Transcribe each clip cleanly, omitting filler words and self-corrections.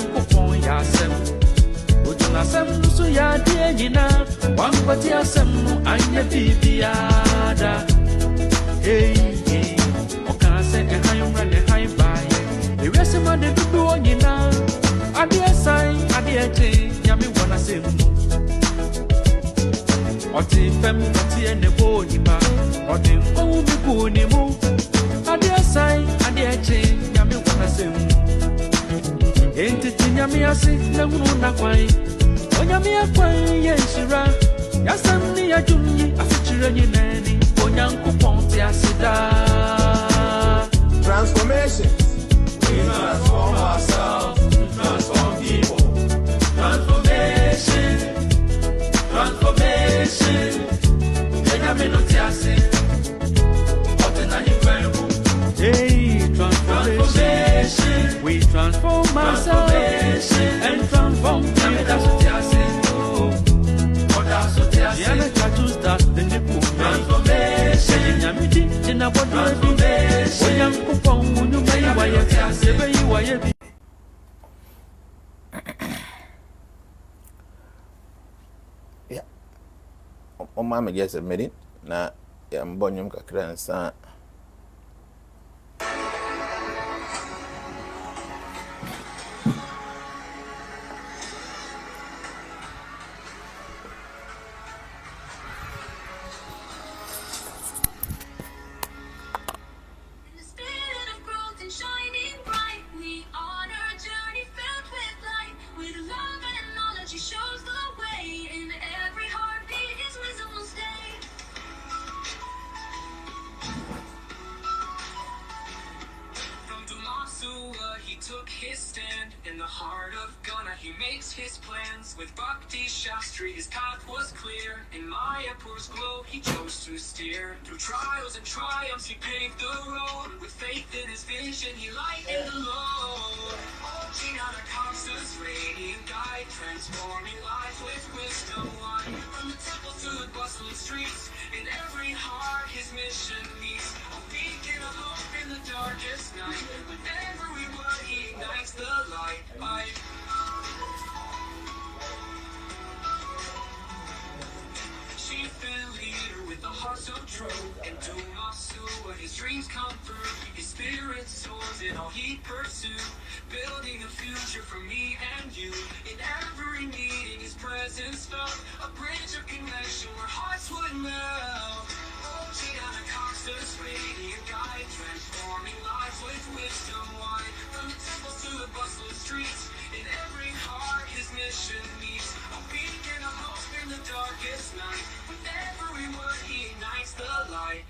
Onyankopon yasem Ojuna sem nusu ya die nyina Wampati asem no anya bibiada Hey hey Oka se ehayumra ne haybai Ewese ma de dudu onyina Ade sai ade eche nyame wona sem Oti fem oti ene bo nipa Oti owu bi ku ni mu Ade sai ade eche nyame wona sem Enti tinyame ase na hunu na kwan Onyame akwan ye nshira Yasam ni adwumyi afichire nyinani Onyankopon ti asida Transformation. We transform ourselves to transform people. Transformation Enyame no ti ase Otena himwemu Hey, transformation We transform ourselves and transform people Jnana Caksus that's the new transformation Jnana Yeah. Mama just a minute. Na ya mbonyum kakra nsa. His stand in the heart of Ghana, he makes his plans with Bhakti Shastri. His path was clear. In Mayapur's glow, he chose to steer. Through trials and triumphs, he paved the road. With faith in his vision, he lightened the load. Oh, Jnana Caksus, radiant guide, transforming lives with wisdom wide. From the temples to the bustling streets, in every heart, his mission meets. A beacon of hope in the darkest night. With every word, he ignites the light. Chief and leader with a heart so true. And to Masua, his dreams come through. His spirit soars in all he pursues. Building a future for me and you. In every meeting, his presence felt. A bridge of connection where hearts would melt. Oh, Jnana Caksus, radiant guide, transforming lives with wisdom wide. From the temples to the bustling streets, in every heart his mission meets. A beacon of hope in the darkest night. With every word he ignites the light.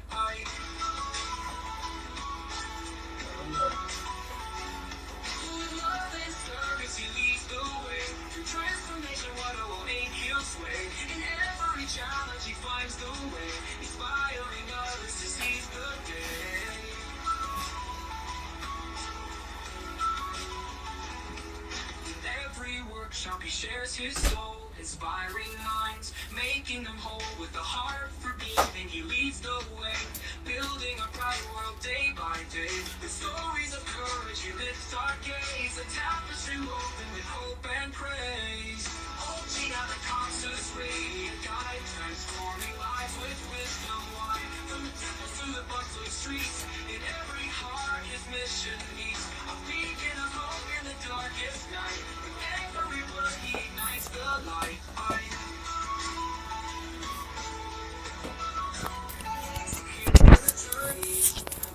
With love and service he leads the way. Through transformation, what will make he'll sway. In every challenge he finds the way. Inspiring others to seize the day. Every workshop he shares his soul, inspiring minds, making them whole. With a heart for giving, he leads the way, building a bright world day by day. With stories of courage, he lifts our gaze, a tapestry woven with hope and praise. Oh, Jnana Caksus, radiant guide, transforming lives with wisdom wide. From the temples to the bustling streets, in every heart his mission meets. A beacon of hope in the darkest night. With every word he ignites the light.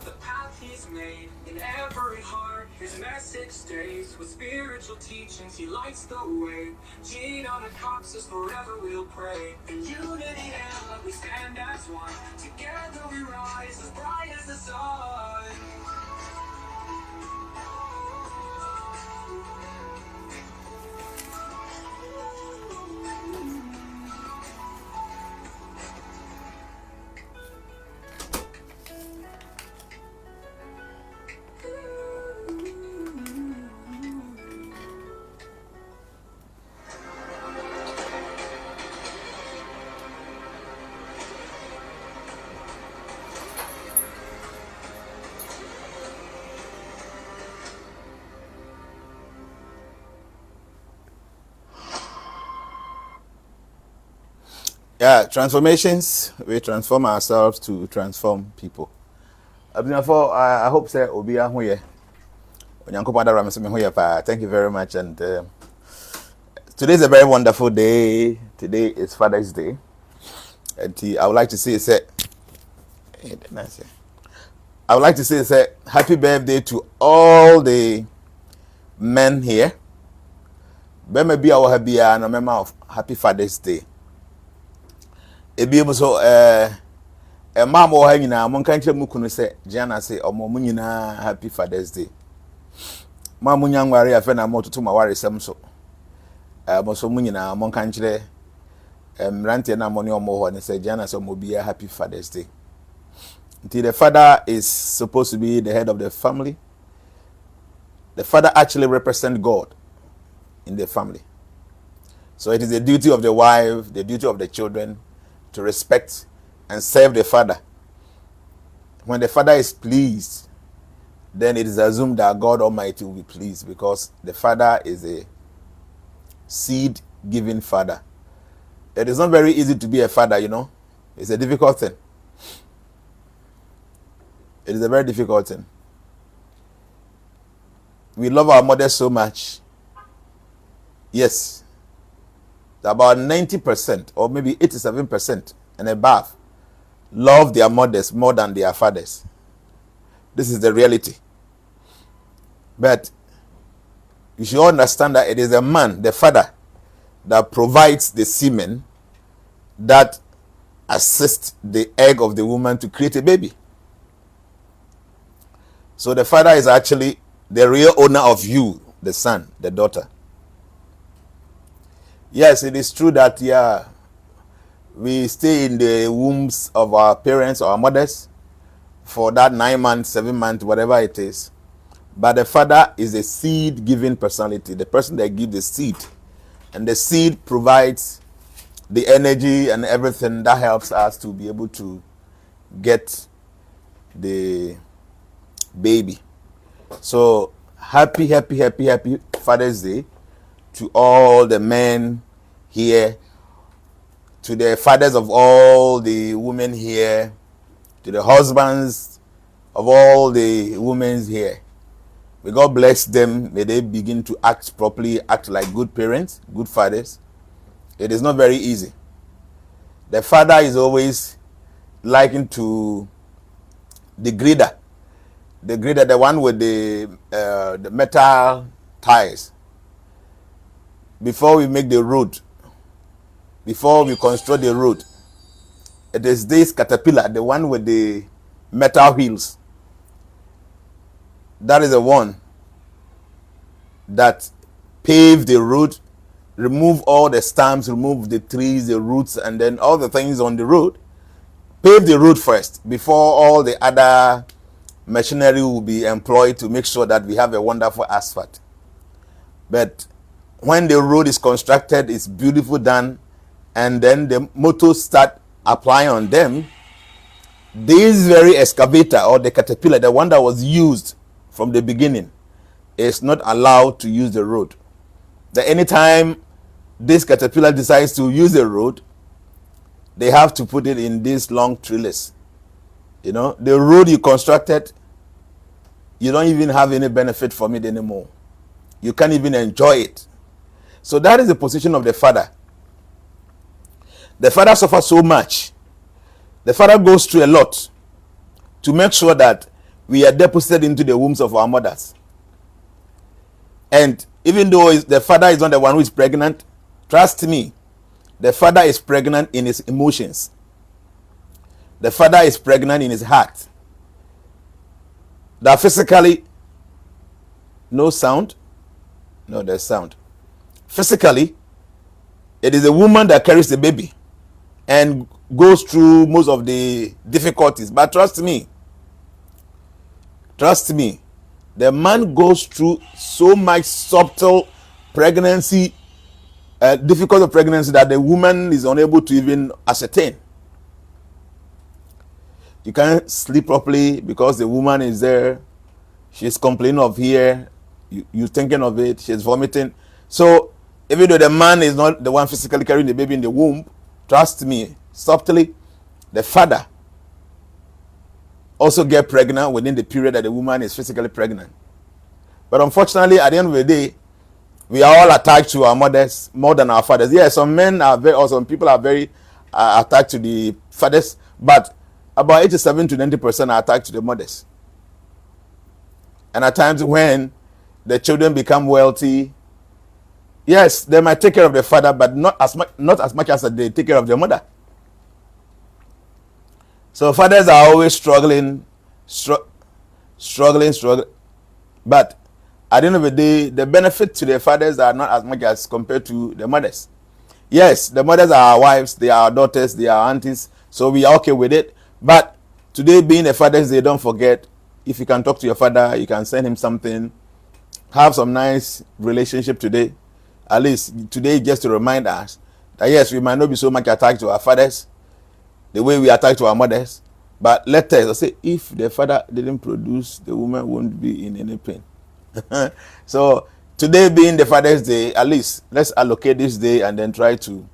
The path he's made in every heart, his message stays. With spiritual teachings he lights the way. Jnana Caksus, forever we'll pray. In unity and love we stand as one. Together we rise as bright as the sun. Yeah, transformations. We transform ourselves to transform people. I hope say obi ahoye. Onyankopon adara me se me hoye pa. Thank you very much. And today is a very wonderful day. Today is Father's Day. And I would like to say I would like to say happy birthday to all the men here. Bema bi awo ha bia na mema of happy Father's Day. Ebi mo so mama wo ha nyina mo kan kire mu kunu se Jnana say omo mu nyina happy Father's Day. Ma mu nyangware afa na mo tutu ma ware sem so. Mo so mu nyina mo kan kire rante na mo ne omo ho ne say Jnana say omo bia happy Father's Day. Until the father is supposed to be the head of the family. The father actually represents God in the family. So it is the duty of the wife, the duty of the children to respect and serve the father. When the father is pleased, then it is assumed that God Almighty will be pleased, because the father is a seed-giving father. It is not very easy to be a father, you know. It's a difficult thing. It is a very difficult thing. We love our mothers so much. Yes. About 90% or maybe 87% and above love their mothers more than their fathers. This is the reality. But you should understand that it is a man, the father, that provides the semen that assists the egg of the woman to create a baby. So the father is actually the real owner of you, the son, the daughter. Yes, it is true that, we stay in the wombs of our parents or our mothers for that 9 months, 7 months, whatever it is. But the father is a seed-giving personality, the person that gives the seed. And the seed provides the energy and everything that helps us to be able to get the baby. So happy Father's Day to all the men here, to the fathers of all the women here, to the husbands of all the women here. May God bless them. May they begin to act properly, act like good parents, good fathers. It is not very easy. The father is always likened to the grader. The grader, the one with the metal tires. Before we make the road, before we construct the road, it is this caterpillar, the one with the metal wheels. That is the one that pave the road, remove all the stumps, remove the trees, the roots, and then all the things on the road. Pave the road first before all the other machinery will be employed to make sure that we have a wonderful asphalt. But when the road is constructed, it's beautiful done, and then the motors start applying on them, this very excavator or the caterpillar, the one that was used from the beginning, is not allowed to use the road. That anytime this caterpillar decides to use the road, they have to put it in these long trailers. You know, the road you constructed, you don't even have any benefit from it anymore. You can't even enjoy it. So that is the position of the father. The father suffers so much. The father goes through a lot to make sure that we are deposited into the wombs of our mothers. And even though the father is not the one who is pregnant, trust me, the father is pregnant in his emotions. The father is pregnant in his heart. That physically, no sound. No, there's sound. Physically, it is a woman that carries the baby and goes through most of the difficulties. But trust me, the man goes through so much subtle pregnancy, difficult of pregnancy, that the woman is unable to even ascertain. You can't sleep properly because the woman is there. She's complaining of here. You're thinking of it. She's vomiting. So even though the man is not the one physically carrying the baby in the womb, trust me, subtly, the father also get pregnant within the period that the woman is physically pregnant. But unfortunately, at the end of the day, we are all attached to our mothers more than our fathers. Yes, some men are very, or some people are very attached to the fathers, but about 87 to 90% are attached to the mothers. And at times when the children become wealthy, yes, they might take care of the father, but not as much as they take care of their mother. So fathers are always struggling. But at the end of the day, the benefit to the fathers are not as much as compared to the mothers. Yes, the mothers are our wives, they are our daughters, they are our aunties, so we are okay with it. But today being a Father's Day, don't forget, if you can talk to your father, you can send him something, have some nice relationship today. At least today, just to remind us that yes, we might not be so much attached to our fathers the way we attach to our mothers, but let us say if the father didn't produce, the woman won't be in any pain. So today being the Father's Day, at least let's allocate this day and then try to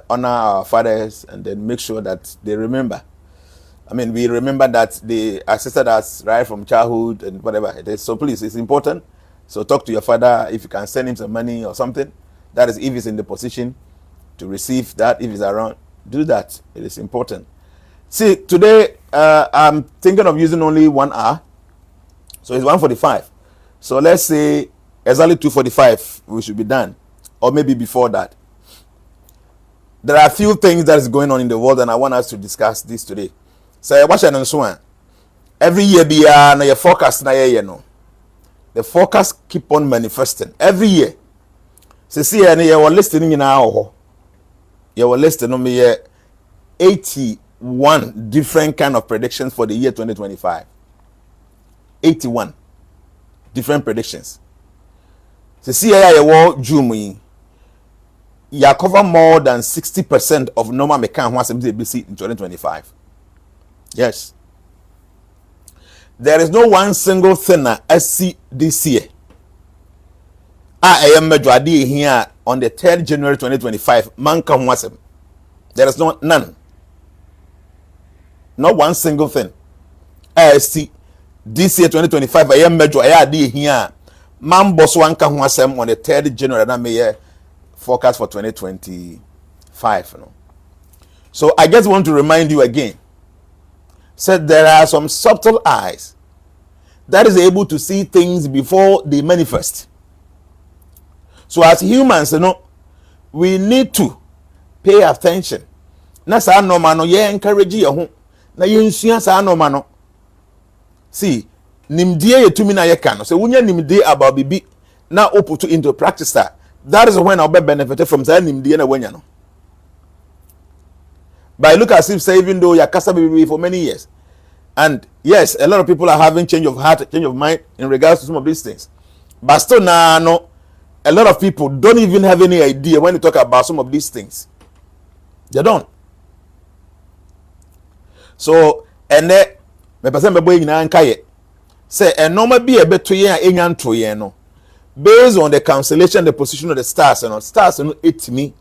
honor our fathers and then make sure that they remember. I mean, we remember that they assisted us right from childhood and whatever it is. So please, it's important. So talk to your father. If you can send him some money or something, that is if he's in the position to receive that. If he's around, do that. It is important. See, today I'm thinking of using only 1 hour. So it's 1:45. So let's say exactly 2:45 we should be done, or maybe before that. There are a few things that is going on in the world, and I want us to discuss this today. So watch and so on. Every year, be your forecast na year no. The forecast keep on manifesting every year. So see, and you were listening in our, you were listening on me 81 different kind of predictions for the year 2025. 81 different predictions. So see, you were June. You cover more than 60% of normal mechanic once BC in 2025. Yes. There is no one single thing I see this year. I am majority here on the 3rd January 2025. Man come once. There is none. Not one single thing. I see this year 2025. I am majority here. Man boss one come once on the 3rd January. That may forecast for 2025. No? So I just want to remind you again. Said there are some subtle eyes that is able to see things before they manifest. So as humans, we need to pay attention. Na sa normal no ye encourage ye ho. Na ye nsua sa normal no. See, nimdie ye tumi na ye ka no. So wunya nimdie about bibi na put into practice that is when I'll be benefited from say nimdie na wanya no. But look as if say even though your casa baby for many years, and yes, a lot of people are having change of heart, change of mind in regards to some of these things. But still no, a lot of people don't even have any idea when you talk about some of these things. They don't. So and me person be boy nyina nkaye say and normal be a beto ye enyan to ye no based on the cancellation, the position of the stars and stars no etimi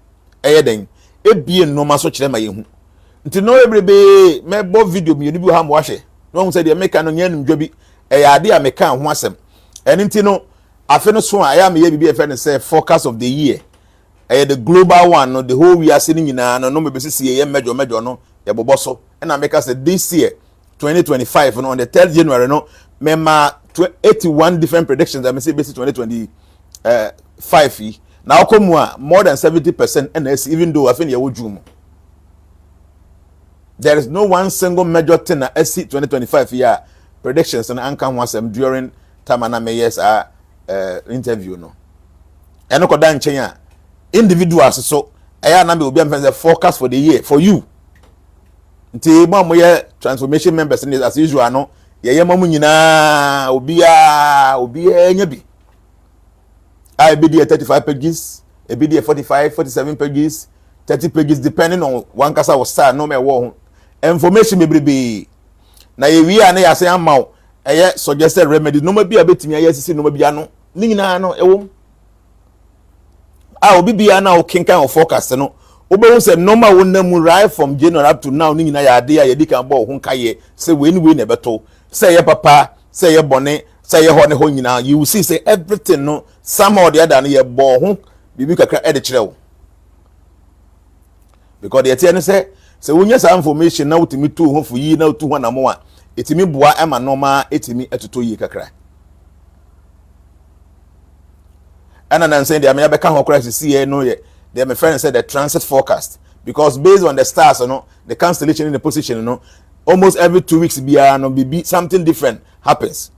eyeden ebie normal so kire ma ye hu. Nti no everybody me bo video mi bi ha mo hwe no say dey make no nya ndwa bi ade a meka ho asem eni nti no afe no so a ya me ye bi e fe ne say forecast of the year the global one no the whole we are seeing nyina no me be sisi ye mejo no ye bobo so na make say this year 2025 no on the 3rd January no me ma 81 different predictions that me say basic 2025 now come more than 70% and even though I think ye wo dwum. There is no one single major thing that SC 2025 year predictions and anchor was during Tamana Mayer's interview. No, and no kodan chenya individuals so I will be a forecast for the year for you. Until mom transformation members in as usual. No, ye mamu nyina obiya nyabi. I be there 35 pages, a be there 45, 47 pages, 30 pages, depending on one casa was start no me war. Information may be na we are na say amount suggested remedy no be a betimi ayesi no be ano ni nyina no ewom a obi bia na o kenkan o forecast no Obe say normal wo na mu right from January up to now ni nyina ya ade ya yedi kan bo ho kaye say we na beto say ye papa say ye bone say ye ho ne ho nyina you will see say everything no somehow the other no ye bo ho bibi kakra e de kire wo because the tie no say wonya some information na utimi tu ho fu yi na utu ho na mo a etimi boa e ma normal etimi etoto yi kakra ana nan say the me be kan ho kra see no ye they my friend said the transit forecast because based on the stars the constellation in the position almost every 2 weeks be something different happens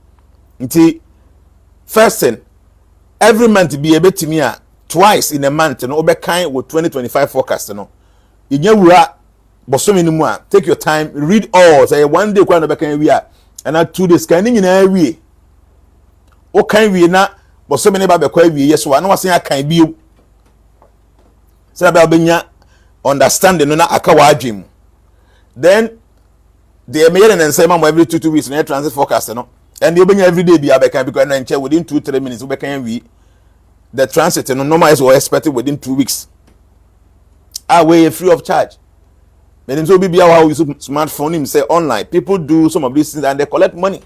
until first thing every month be able to me twice in a month be kind with 2025 forecast take your time read all say one day kwa no be kan we and 2 days kan ni na we o kan we na bosomi ne ba be kwa we yeso na wasen akan bio Sabe abenya understanding no na aka wa adwem. Then they may and say mama every 2 weeks na transit forecast no. And they obenya every day be abeka because na nche within 2-3 minutes we can we the transit no normal is expected within 2 weeks. We free of charge. Meaning so be how use smartphone him say online. People do some of these things and they collect money.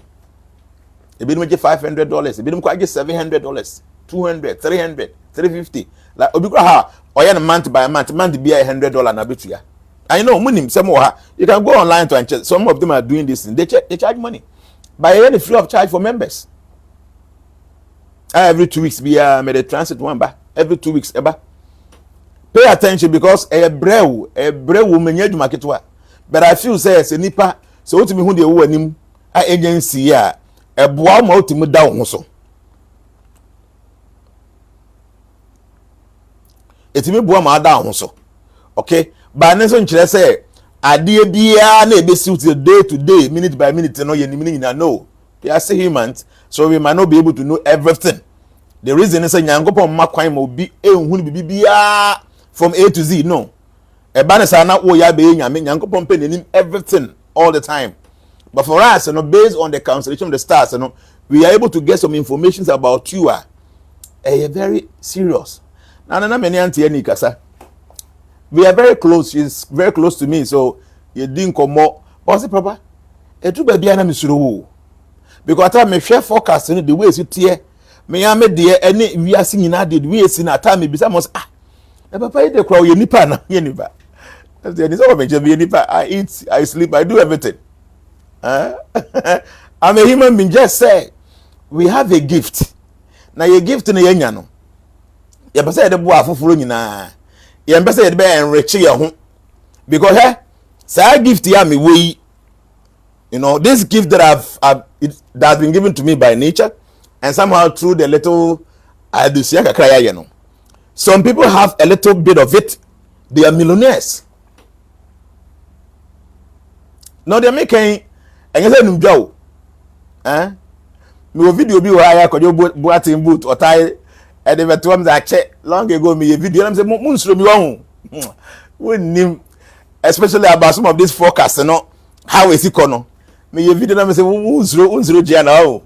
They be make $500, they be make $700, 200, 300, 350. Like obikra ha month by month be $100 na betua. I know money some you can go online to and check. Some of them are doing this thing. They charge money. By any free of charge for members. Every 2 weeks be made a transit one ba. Every 2 weeks eba. Pay attention because a brew menye dwuma ketwa. But I feel say se nipa so otimi hu de wo anim a agency ya eboa ma otimi da wo so. Etimi boa ma da ho so. Okay? Ba ne so nkyere say ade bia na ebesi with day to day, minute by minute no ye ni no. We are humans, so we might not be able to know everything. The reason is nyankopon ma kwan ma obi ehunu bibia from A to Z no. E ba ne sa na wo ya be nyame nyankopon pe nenim everything all the time. But for us, based on the constellation of the stars, we are able to get some information about you. Very serious. We are very close. She's very close to me, so you didn't come more. What's the proper? A true baby, I'm because I may share forecast in the ways you tear. May I make dear any we are singing added we are seeing a time maybe some papa the crow you nipa yeniba. I eat, I sleep, I do everything. I'm a human being. Just say we have a gift. Now your gift in the yenyano. You better say the boy for nyina. You better say the be enrich your home because say gift ya me we. This gift that that's been given to me by nature and somehow through the little adusia kakra Some people have a little bit of it. They are millionaires. No, they're making and you say no me video bi wa ya kojo boatin boot or tie e de betom that check long ago me video am say munsuro mi won wonnim especially about some of this forecast how is it kono me video am say munsuro Jnana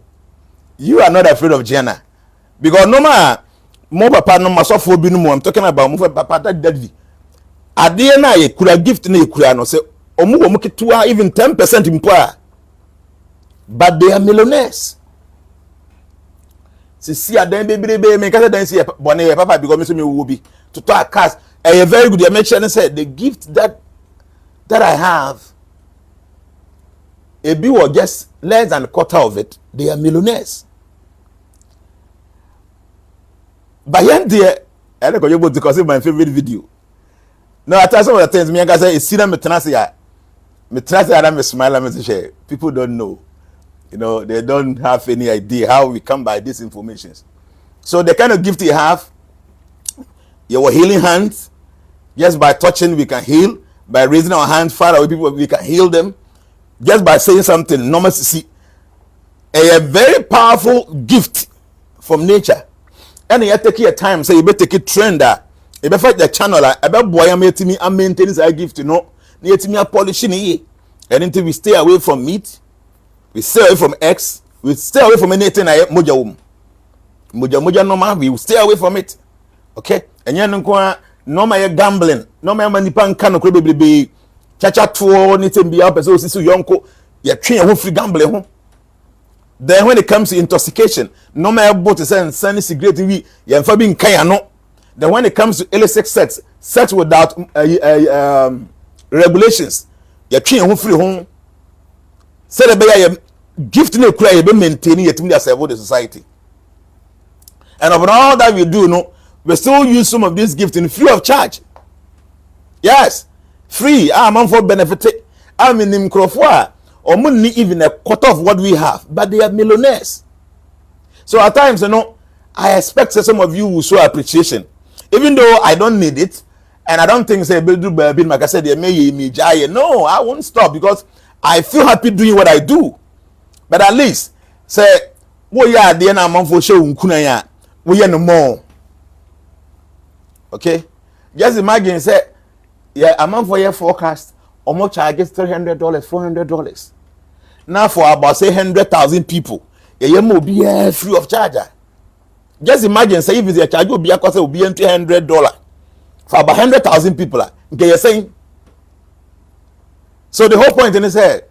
you are not afraid of Jnana because normal mo papa no masofo bi no mo I'm talking about mo papa daddy ade na ye kura gift na ye kura no say omo ketua even 10% mpo but they are millionaires. See a den baby me kase den see bone papa because me so me wo bi to talk cast a very good. I mentioned said the gift that I have a bit was just less than a quarter of it. They are millionaires. But yet there I don't go because it's my favorite video. No, I tell some of the things me I say see them me smile and me say people don't know. They don't have any idea how we come by these informations. So the kind of gift you have, your healing hands, just by touching we can heal. By raising our hands far away people, we can heal them. Just by saying something, normal see. A very powerful gift from nature. And you take your time, say you better take a trend that. You better fight the channel. I bet boy I'm maintaining that gift, you polishing it. And until we stay away from meat. We stay away from X. We stay away from anything I moja normal. We will stay away from it. Okay? And you know no my gambling, no my money pan can be chacha to anything be up as so yonko, you're train a free gambling home. Then when it comes to intoxication, no matter what is saying, sunny cigarette, we you're being kayano. Then when it comes to illicit sex without regulations, you're train a free home. Say the gift no cry, be maintaining it in the society. And of all that we do, no, we still use some of these gifts in free of charge. Yes, free. I'm for benefit. I'm in Mkrofwa, or money even a quarter of what we have, but they are millionaires. So at times, you know, I expect some of you will show appreciation, even though I don't need it, and I don't think say like I said, they may me. No, I won't stop because I feel happy doing what I do. But at least say, we are the end for show unkunaya. We are no more. Okay, just imagine say, yeah, a month for your forecast, almost charges $300, $400. Now for about say 100,000 people, you will be free of charge. Just imagine say if the charge will be a cost will be $200 for about 100,000 people. Okay, you're saying. So the whole point in is here,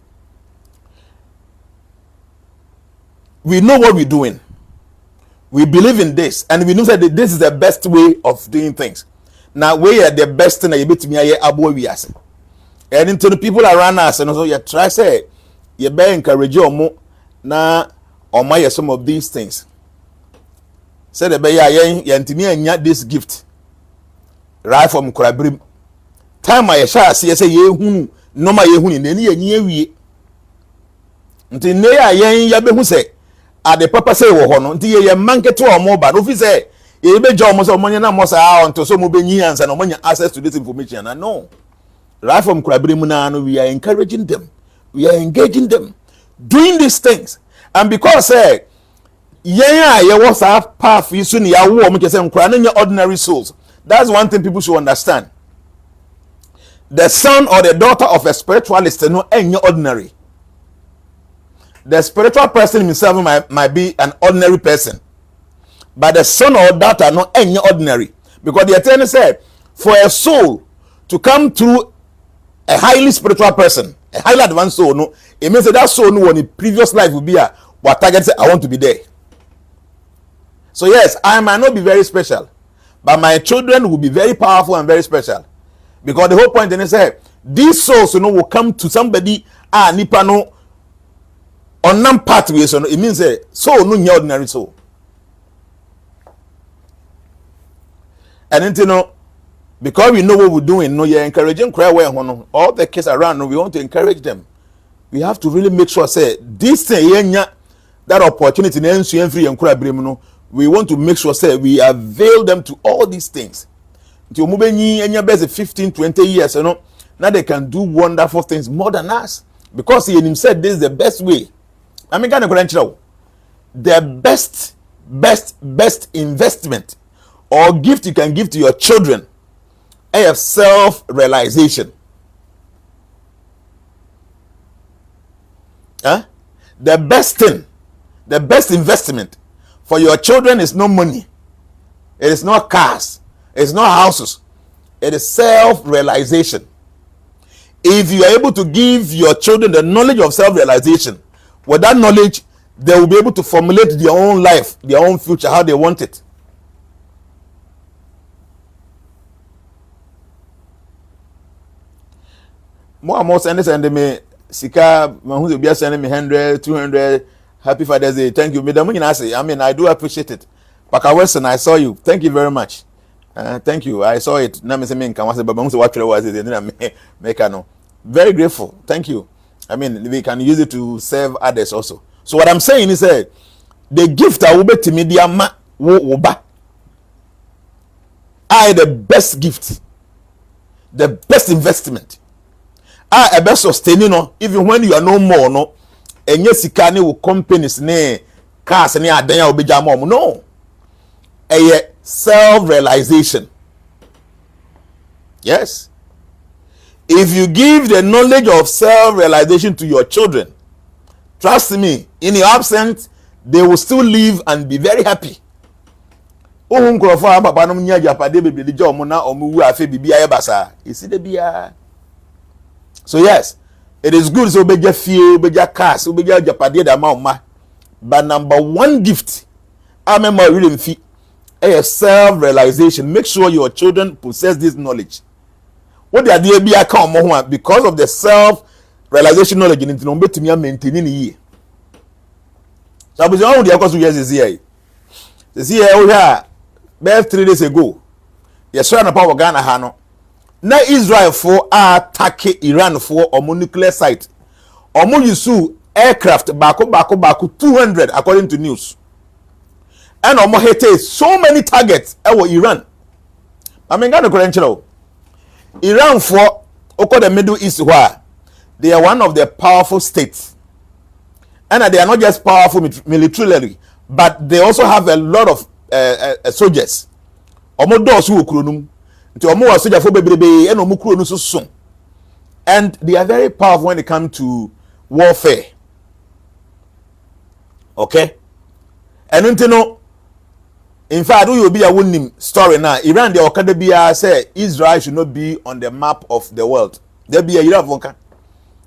we know what we're doing. We believe in this, and we know that this is the best way of doing things. Now we are the best thing that you bet me here about we are. And into the people around us, and also you try say you better encourage you more now or my some of these things. Say the bear and this gift right from Kurabrim. Time I shall see say ye no my ye in any ye. Until near ya be who say. At the papa say wo hono nti ye manket to more but if say e be job mo so money na mo sa onto so mo be nyi and mo access to this information and no right from Kurabiri na no we are encouraging them, we are engaging them doing these things. And because say ye was half path you soon ya wo mo say nkura ordinary souls. That's one thing people should understand. The son or the daughter of a spiritualist no any ordinary. The spiritual person himself might be an ordinary person, but the son or daughter not any ordinary, because the attorney said for a soul to come through a highly spiritual person, a highly advanced soul, no, it means that soul no in the previous life will be a what target say I want to be there. So yes, I might not be very special, but my children will be very powerful and very special, because the whole point in it say these souls will come to somebody nipa no. On non pathways, so it means soul no ordinary soul. And then because we know what we're doing, no, you're encouraging cry away all the kids around, no, we want to encourage them. We have to really make sure say this thing that opportunity free and we want to make sure say we avail them to all these things. Until moving 15, 20 years, now they can do wonderful things more than us. Because he himself this is the best way. I mean, the best investment or gift you can give to your children is self-realization. The best thing, the best investment for your children is no money. It is not cars. It is not houses. It is self-realization. If you are able to give your children the knowledge of self-realization, with that knowledge, they will be able to formulate their own life, their own future, how they want it. More and more sending me Sika, who will be sending me 100, 200. Happy Father's Day. Thank you. I mean, I do appreciate it. Paka Weston, I saw you. Thank you very much. Thank you. I saw it. Very grateful. Thank you. I mean, we can use it to serve others also. So what I'm saying is the gift I will be to media ma woba. The best gift, the best investment. A best sustaining no, even when you are no more no, and yes sikane will companies ne cars ne adanya will be jamom no. A self-realization. Yes. If you give the knowledge of self-realization to your children, trust me, in your absence, they will still live and be very happy. ohun krofo ababa no nya japade bebe de omo na omo wu afi bibia ye basa esi de bia. So yes, it is good so beja fie beja cars beja japade da ma. But number one gift amema really mfi self-realization. Make sure your children possess this knowledge. What they are there be account because of the self-realization knowledge in no betumi maintaining ye. So I was on the course years here. This year we had 3 days ago. Yes, sir, na power Ghana hano. Na Israel for attack Iran for omo nuclear site. Omo yusu aircraft baku 200 according to news. And omo hit so many targets ewo Iran. I mean Ghana credential. Iran for oko the Middle East where they are one of the powerful states. And they are not just powerful militarily, but they also have a lot of soldiers. Omo dos who kronum. Nti omo wa soldier for bebrebe and omo kro no so so. And they are very powerful when it comes to warfare. Okay? And until in fact, we will be a winning story now. Iran, the Okadabia say Israel should not be on the map of the world. There be a Iran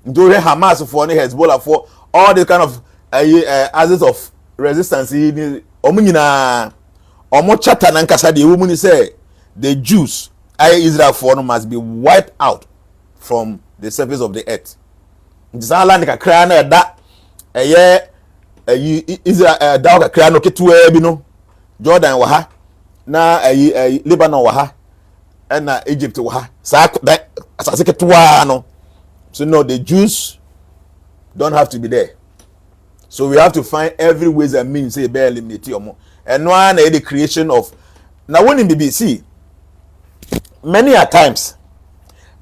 do Hamas for Hezbollah for all the kind of assets of resistance. Omunina Omo chata nankasa the woman say the Jews, Israel for must be wiped out from the surface of the earth. This land like a crown that Israel dog crown okay no Jordan wa ha na Lebanon wa ha and Egypt wa ha sa that asase ketwa no. So no, the Jews don't have to be there. So we have to find every ways and means say be eliminate omo. And one the creation of now when in BBC many a times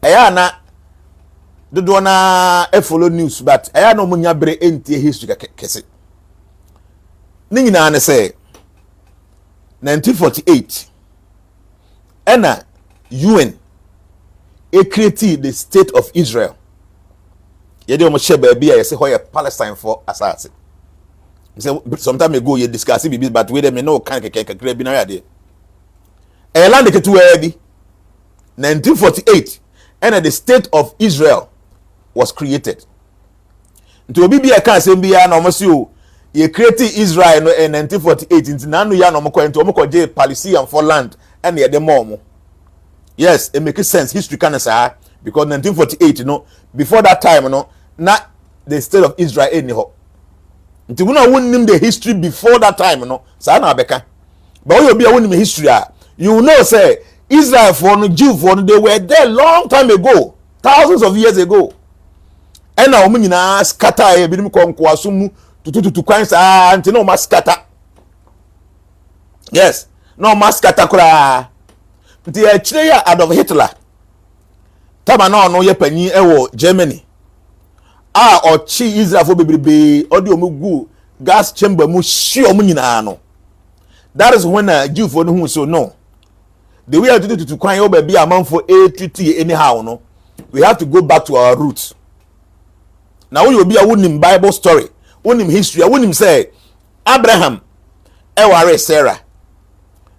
na do na follow news but no munya bere entie history kese. Ni nyina na say 1948 and UN created the state of Israel. Yede omo share baby I say hoye Palestine for asase. Some time ago you discuss it but we dem no kan kekekekre bi na ya de. E land ke tuwa bi 1948 and the state of Israel was created. Nti obi bi e kan say bi ya na omo si o ye created Israel no in 1948 nti na no ya na omo kwento omo ko je Palestine for land and ye dem omo. Yes, it makes sense. History can say because 1948, you know, before that time, you know, not the state of Israel anyhow. Until we know the history before that time, you know, so na beka. But when you be winning history, you know, say Israel for no Jew for they were there long time ago, thousands of years ago. And now we na scatter e bi nim ko asumu tututu kwan sa until no mas scatter. Yes, no mas scatter kura. The Achreya Adolf Hitler taba na ono ye panyi ewo Germany or chi Israel for bebrebe odi omugu gas chamber mu shi omu nyina no. That is when Jew for no so no the way to kwan yo be amount for ATT anyhow no we have to go back to our roots. Now we will be a winning Bible story winning history winning say Abraham eware Sarah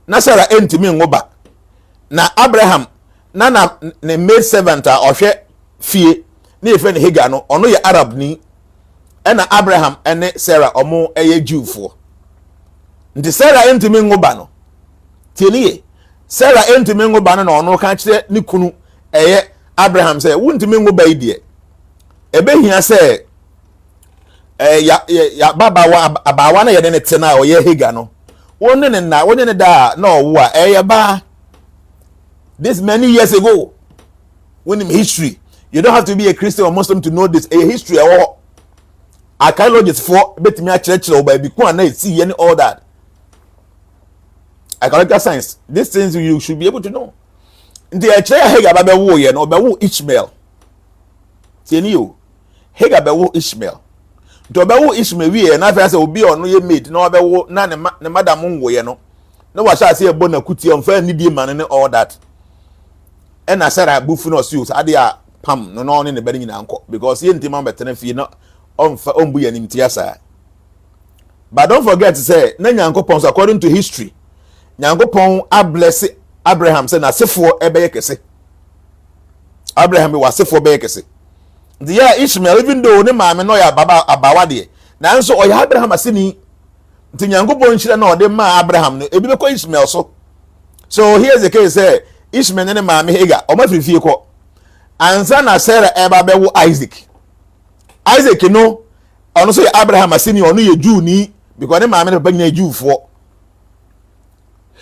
na Sarah entimi ngoba na Abraham na ne maid servant a ohwe fie na efe ne Hagar no ono ye Arab ni na Abraham ene Sarah omo eye Jewfo nti Sarah entimi ngoba no tieniye Sarah entimi ngoba no na ono ka kire ne kunu eye Abraham say wuntimi ngoba idie ebe hia say ya baba wa abawa na ye ne tena o ye Hagar no wonne ne da na owo a eye ba. This many years ago, when in history, you don't have to be a Christian or Muslim to know this. A history or archaeologists for bet me a church or by Bikuan see any all that. Archaeological science, these things you should be able to know. The Achreya Hagar Babewu yen or Bewu Ishmael. See you Hagar Bewu Ishmael. To Bewu Ishmael we and I say will be on your mate, no Bewu none the Madam Mungo yeno. No what shall I say a bona kuti on fair needy man and all that. And I said I buffin or suits adia pam no in the bedding in uncle because he ain't better not on buy and imtiasa. But don't forget to say Nanya uncle Pons according to history. Nyankopon abless Abraham say na sefo ebeye kese. Abraham be wasefo beye kese. The year Ishmael, even though ne maame no ya baba abawa de, nanso oya Abraham asini. Nti Nyankopon hire na ode ma Abraham no ebi be ko Ishmael so. So here's the case say Ishmael ne maame Hagar, o ma fifie ko. Ansa na Sarah eba be wo Isaac. Isaac no ono so Abraham asini ono ye Jew ni because ne maame ne papa nyina Jew fo.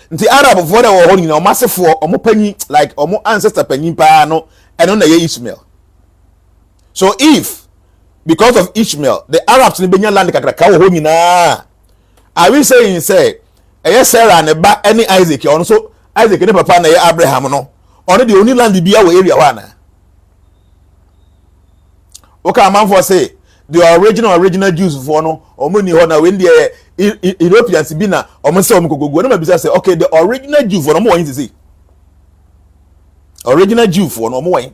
Nti Arab fo de wo ho nyina o masefo o mo panyi like o mo ancestor panyi pa no eno na ye Ishmael. So if because of Ishmael the Arabs ni benya land kakraka wo ho nyina, are we saying say Sarah ne ba any Isaac ono so Isaac ne papa na ye Abraham no ono the only land bia wo area wa na. Okay, man for say the original Jews for no omo ni ho na when the Europeans be na omo say omo gogo no ma bisa say okay the original Jew for no mo wan say original Jew for no mo wan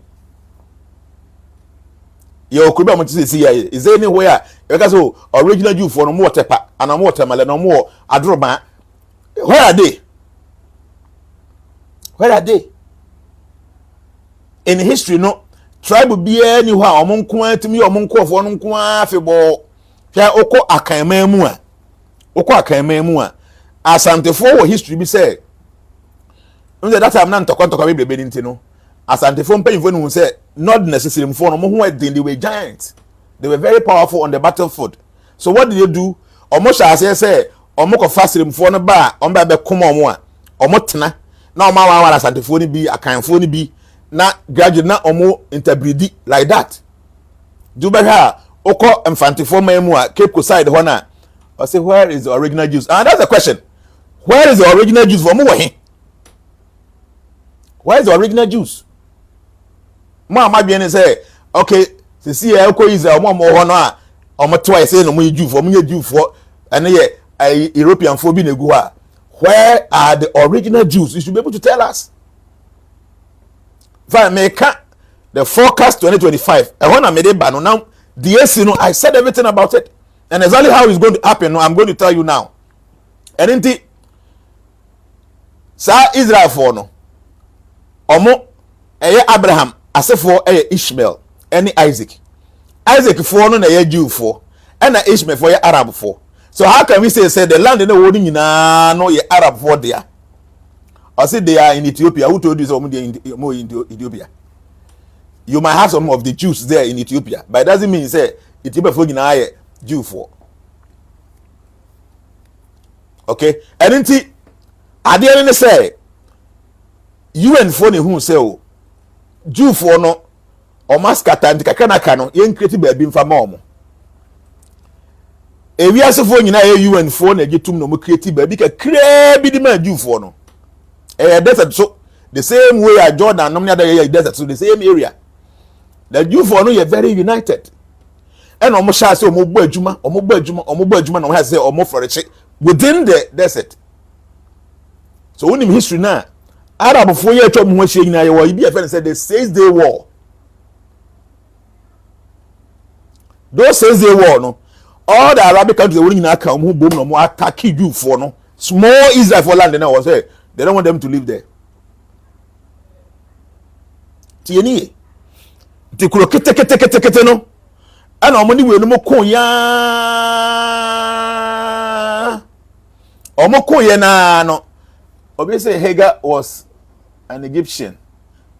yo kuba mo say see is there anywhere because so original Jew for no mo tepa and no mo temale no mo adroba where are they in history no tribe bia ni ho a omon ko atimi omon ko fo no nko afebo hwa okọ akanman mu a asantefo wo history bi say unze that time na ntokwa bebrebe ni ntino asantefo mpanyifo no say not necessarily mfo no mo ho they were giants, they were very powerful on the battlefield. So what did they do? Omo sha say omo ko fasire mfo no ba omo ba be koma omo a omo tena na omo wa asantefo ni bi akanfo ni bi na graduate na omo interbreed like that. Do better oko infantifo mamu a Cape Coast side ho na I say where is the original Jews? And that's the question. Where is the original Jews for mo he? Where is the original Jews? Mo amabie say okay, see here oko Israel mo ho no a omo twice say no mo Jew for mo Jew for and ye European for bi na gu ha. Where are the original Jews? You should be able to tell us. If I make the forecast 2025, I want to make it now. The AC, I said everything about it, and exactly how it's going to happen. I'm going to tell you now. And in the Israel for no, Omo, Abraham, as for Ishmael, any Isaac for no, Jew for, and Ishmael for Arab for. So how can we say the land in the world in no Arab for there? I said they are in Ethiopia. Who told you so? In Ethiopia. You might have some of the Jews there in Ethiopia, but it doesn't mean say Ethiopia for a Jew for. Okay, and then I didn't say UN for who say Jew for no or maskata and kakana no yen create baby for mom. E we as for UN for na gitum no create baby ka create the man Jew for no. Desert so the same way as Jordan, no other desert, so the same area. The Jew for no, you're very united. And almost shall say, Omo Juma, no has say Omo flourish within the desert. So when in history now, Arab before you told me what she now, you be a friend said the 6-day war. Those 6-day war, no, all the Arabic countries were in Accra, who boom no more attack you for no small Israel for land, and I was say they don't want them to live there. Tieni ti kuro kete no ana omoni we no moko ya omoko ye na no obi say Hagar was an Egyptian,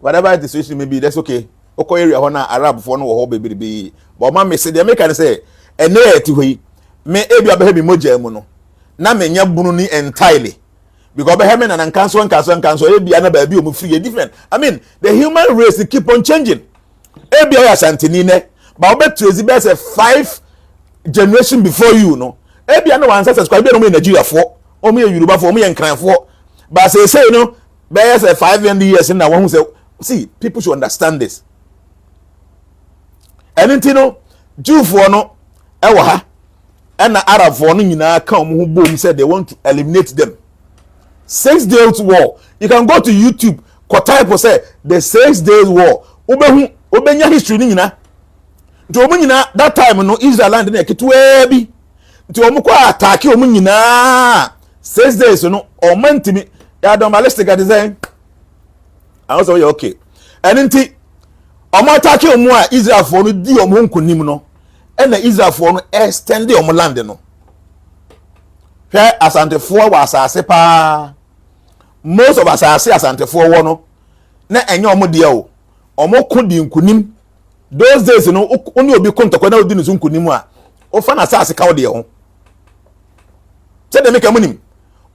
whatever the situation may be, that's okay. Oko area ho na Arab for no ho be but ma me say they make can say ene eti hoyi me ebi abehe bi moja mu no na me nya bunu ni entirely because behemen and cancer ebi ana ba bi o mu free different. I mean the human race keep on changing. Ebi ya santini ne ba obe trace be say 5 generation before you no ebi ana wan ancestors kwa bi no me Nigeria for o me Yoruba for o me Nkran for but say no be say 500 years na one who say see people should understand this. Anything no Jew for no e wa ha and Arab for no nyina ka o mu bom say they want to eliminate them. 6 days war. You can go to YouTube, type say the 6 days war. Obenya history ni nyina. Nti omu nyina that time no Israel land na ketewa bi. Nti omu kwa attack omu nyina. 6 days no or mentimi ya domalistic design I was okay enti omo attack omo a Israel for no di omo nkonim no e na Israel for no extend omo land no hwe asantefo wa asase pa most of asantefo wo no na enye omo de o omo ko di nkonim those days no oni obi kontokwa na odi nzu nkonim a o fa na asase ka wo de ho se de make amunim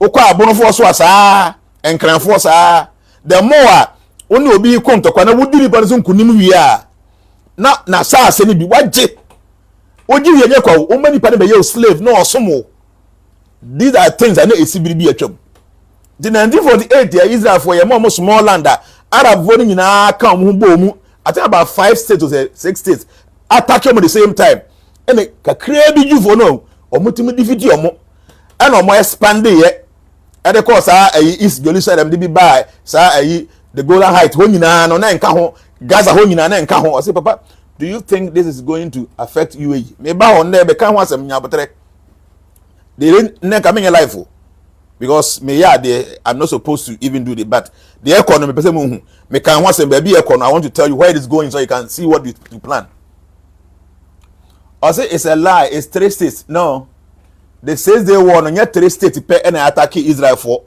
okwa abonofo so asa enkranfo sa the more oni obi kontokwa na wodi ni banzo nkunim wi a na asase ni bi waje oji wi enye kwa o mani pa ne be ye slave no osomo these are things I know esibiri bi atwam the 1948 ya Israel for ye mo small land Arab vote nyina ka mo bo mu I think about 5 states or 6 states attack them at the same time and kakra bi jufo no omutimi defeat omo and omo expand ye and the course East Jerusalem dey be by the Golan Heights ho nyina no na nka ho Gaza ho nyina na nka ho I say papa do you think this is going to affect UAE me ba ho na be kan ho asem nyabotre they na come in life because me I'm not supposed to even do it but the economy person me can want some baby economy I want to tell you where it is going so you can see what you plan. I say it's a lie, it's 3 states. No. They says they want on 3 states pay and attack Israel for.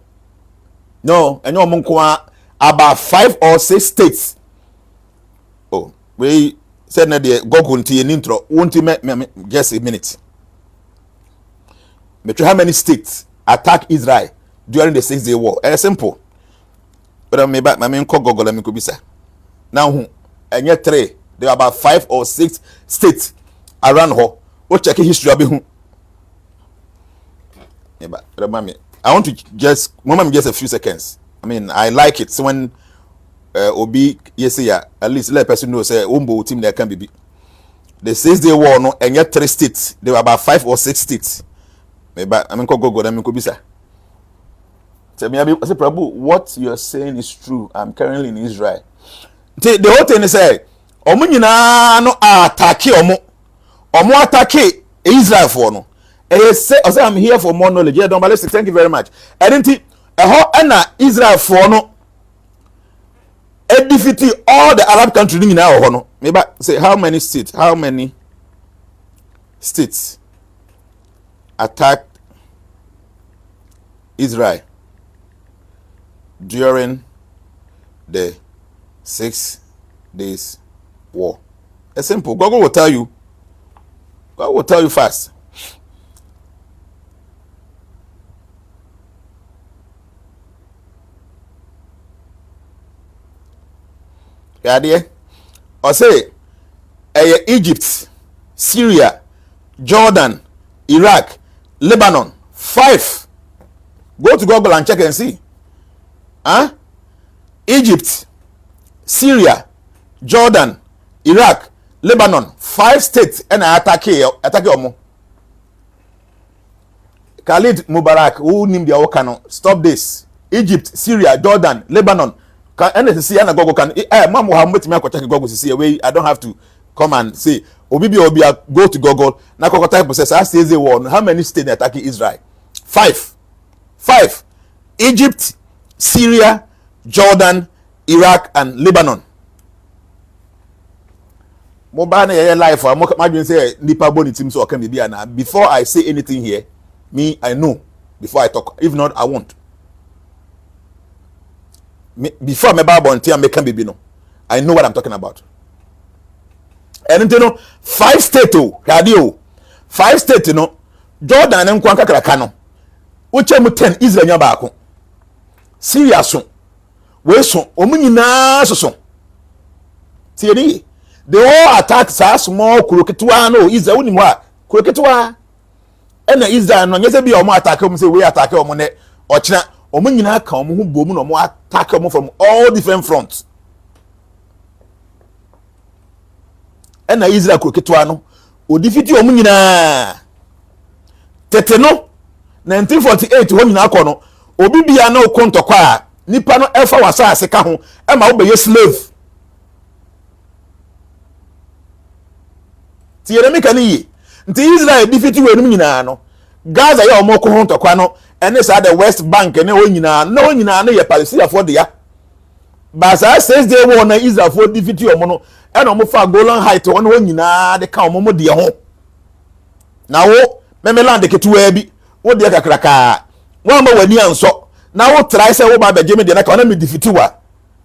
No, and you about 5 or 6 states. Oh, we said na the go kunti an intro. Won't me just a minute. But how many states attack Israel during the 6-day war? It's simple. But me back my main Google let me go bisa. Now and yet 3 there are about 5 or 6 states around her. What check history abi hu. I want to just a few seconds. I mean I like it. So when Obi yes ya at least let person know say umbo team there can be. The 6-day war no and yet 3 states. There were about 5 or 6 states. Maybe I mean go let me go bisa. Tell me, I say, Prabhu, what you're saying is true. I'm currently in Israel. The whole thing is say, omo nyina no attack omo attack Israel for no. I say I'm here for more knowledge. Yeah, don't ballistic. Thank you very much. I didn't think na Israel for no. E defeat all the Arab countries nyina no. Maybe say how many states attacked Israel during the 6 days war? It's simple. Google will tell you. God will tell you fast. Yeah, dear. Or say Egypt, Syria, Jordan, Iraq, Lebanon. 5. Go to Google and check and see. Egypt, Syria, Jordan, Iraq, Lebanon, 5 states and attack omo. Khalid Mubarak who named the Okano stop this. Egypt, Syria, Jordan, Lebanon. Can see and Google can mom Muhammad me check Google to see away. I don't have to come and say Obi go to Google na type process as says war. How many states attacking Israel? 5. Egypt, Syria, Jordan, Iraq, and Lebanon. Mobile life. I'm say nipa boni team so can be na. Before I say anything here, me I know before I talk. If not, I won't. Before me Bible until I can be no. I know what I'm talking about. And you know, 5 states radio. 5 states you know. Jordan and Kwankakra Kano. Uche mu 10 Israel nyabako. Syria so. We so omu nyina so. Tieni. They all attack sa small kuroketwa no Israel woni mu a kuroketwa. Na Israel no nyese bi omu attack omu say we attack omu ne ochina omu nyina ka omu hu bomu no omu attack omu from all different fronts. Na Israel kuroketwa no odifiti omu nyina. Tete no 1948 ho nyina akọ no obi bia na okontokwa a nipa no efa wasa aseka ho e ma wo be slave ti yere meka ni yi nti Israel defeat we no nyina no Gaza ya omoko ho ntokwa no and this at the West Bank and no ye Palestine for the but as 6 day war na Israel for defeat your mono and omofa Golan Heights on nyina de ka omomo de ho na wo memeland ke tuwa bi wo de kakraka wo ma wani anso na wo try say wo ba be geme de na ka na me defeat wa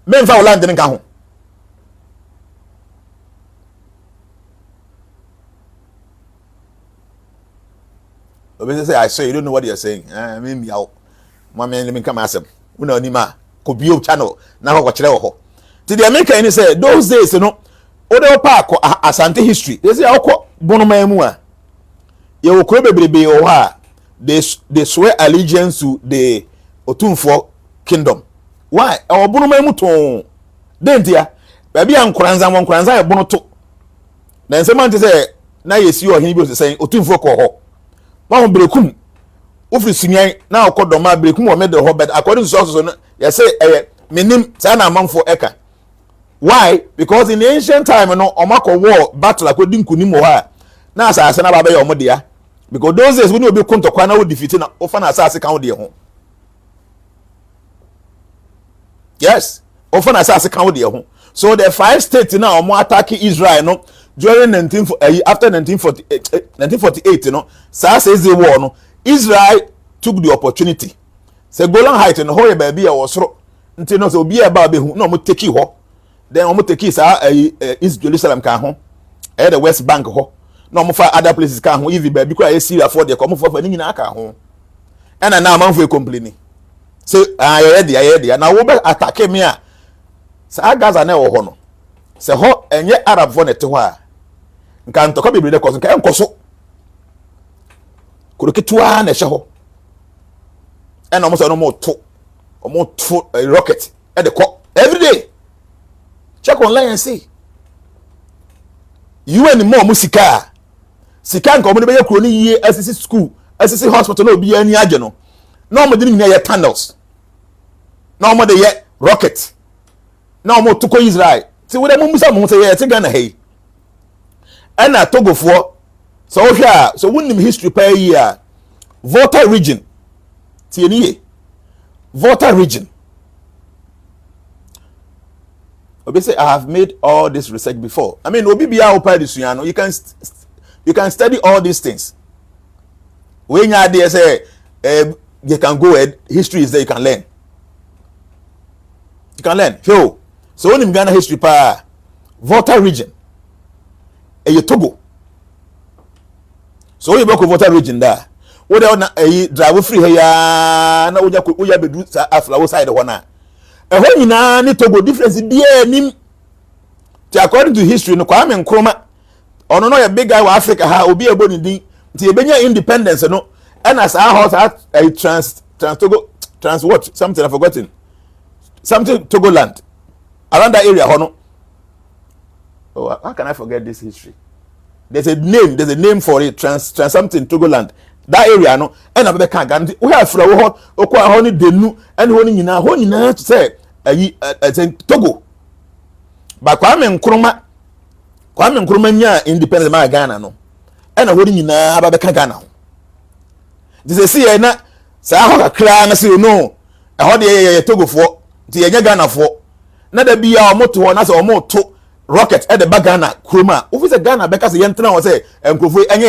me mfa wo land nka ho obese say I say you don't know what you're saying me miao ma me come asem una onima ko bio channel na ko kire wo ho ti the American ni say those days no o de park asante history they say akọ bonoma mu a ye wo kro bebrebe wo ha they swear allegiance to the Otumfo kingdom why o bonoma mu ton dentia ba bia nkranza ye bono to na nsema nte say na yesi o hin bi o say Otumfo ko ho ba ho brekum ofri sunyan na akodoma brekum o me de ho but according to sources no you say menim say na amanfo eka why because in the ancient time no omako war battle akodi nkunim ho ha na asase na baba ye omodea because those days when you be kontokwa na wo defeat na ofa na asase kan wo de ho yes ofa na asase kan wo de ho so the 5 states now omo attack Israel no during 1948 no says the war no Israel took the opportunity say Golan Heights no ho ye ba bia wo soro nti no so obi e ba be hu no mo take ho then omo take sa East Jerusalem kan ho the West Bank ho no mo fa other places kan ho even ba bi kwa Syria for the come for ni nyina kan ho and na man for complaining say I ready na wo be attack me a sa Gaza na wo ho no say ho enye Arab for net ho a nka ntoko bibiri de koso nka enkoso kuroketua na hye ho and almost no more to rocket at the clock every day. Check online and see. You and more musika. Sika nko mo de be yakroni ye SSC school, SSC hospital no bi ani age no. No mo de ni ye tunnels. No mo de ye rocket. No mo to ko Israel. Ti wo de mo musa mo say ye ti Ghana hey. Ana Togo for so hwa so wonnim history pa yi a Volta region. Ti eni Volta region. Obviously, I have made all this research before. I mean, you can study all these things. When you are there, say you can go ahead. History is there. You can learn. You can learn. So when you Ghana history, pa Volta region, you Togo. So when you go to Volta region there, what they drive free here? Na uja bedu afla side one. When you na ni Togo difference there nim. According to history, no Kwame Nkrumah, ono no a big guy wa Africa ha obi ebo ni din. Ti ebenya independence no. And as our house a trans Togo trans what something I've forgotten. Something Togoland. Around that area hono. Oh, how can I forget this history? There's a name for it, trans something Togoland. That area no and abe kan gan we have fra wo ho okwa ho ni denu and ho ni nyina to say Togo. But Kwame Nkrumah nya independence ma Ghana no and ho ni nyina abe kan Ghana ho. This say na sa ho kakra na say no e ho de Togo fo ti ye nya Ghana fo na da bia o moto ho na say o moto rocket at the Bagana Kruma. Who is a Ghana because the Yentra was a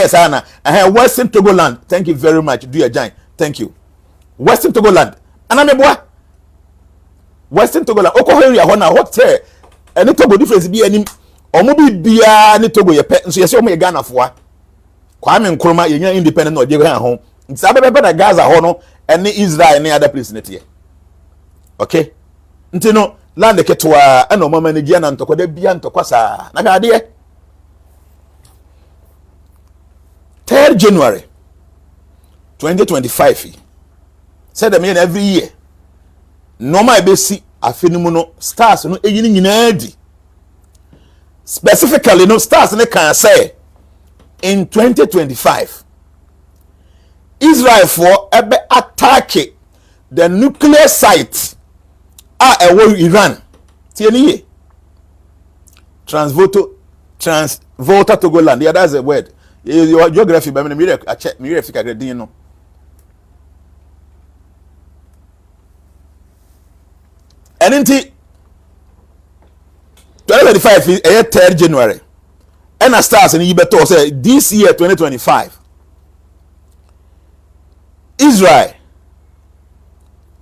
Sana. I have Western Togoland. Thank you very much. Do your giant. Thank you. Western Togoland. And I'm a boy. Western Togoland. Okohori Hona, what say? And the Togo difference be any or maybe be any Togo your pet. So you say, Ghana for Kwame Nkrumah, you're independent or you're home. It's a better Gaza Hono and Israel any other place in it here. Okay? Ntino. Land ketwa ano mama ni gia na ntoko de bia ntoko sa na ga de 3rd January 2025 said them every year normal be si afenimu no stars no eyini nyina di specifically no stars ne can say in 2025 Israel for ebe attack the nuclear site Iran. Tieni Transvolta Togoland. Yeah, that's a word. Your geography, but me check. Me refer to no. And until 2025 is 3rd January. And I start in Ibeto say this year 2025, Israel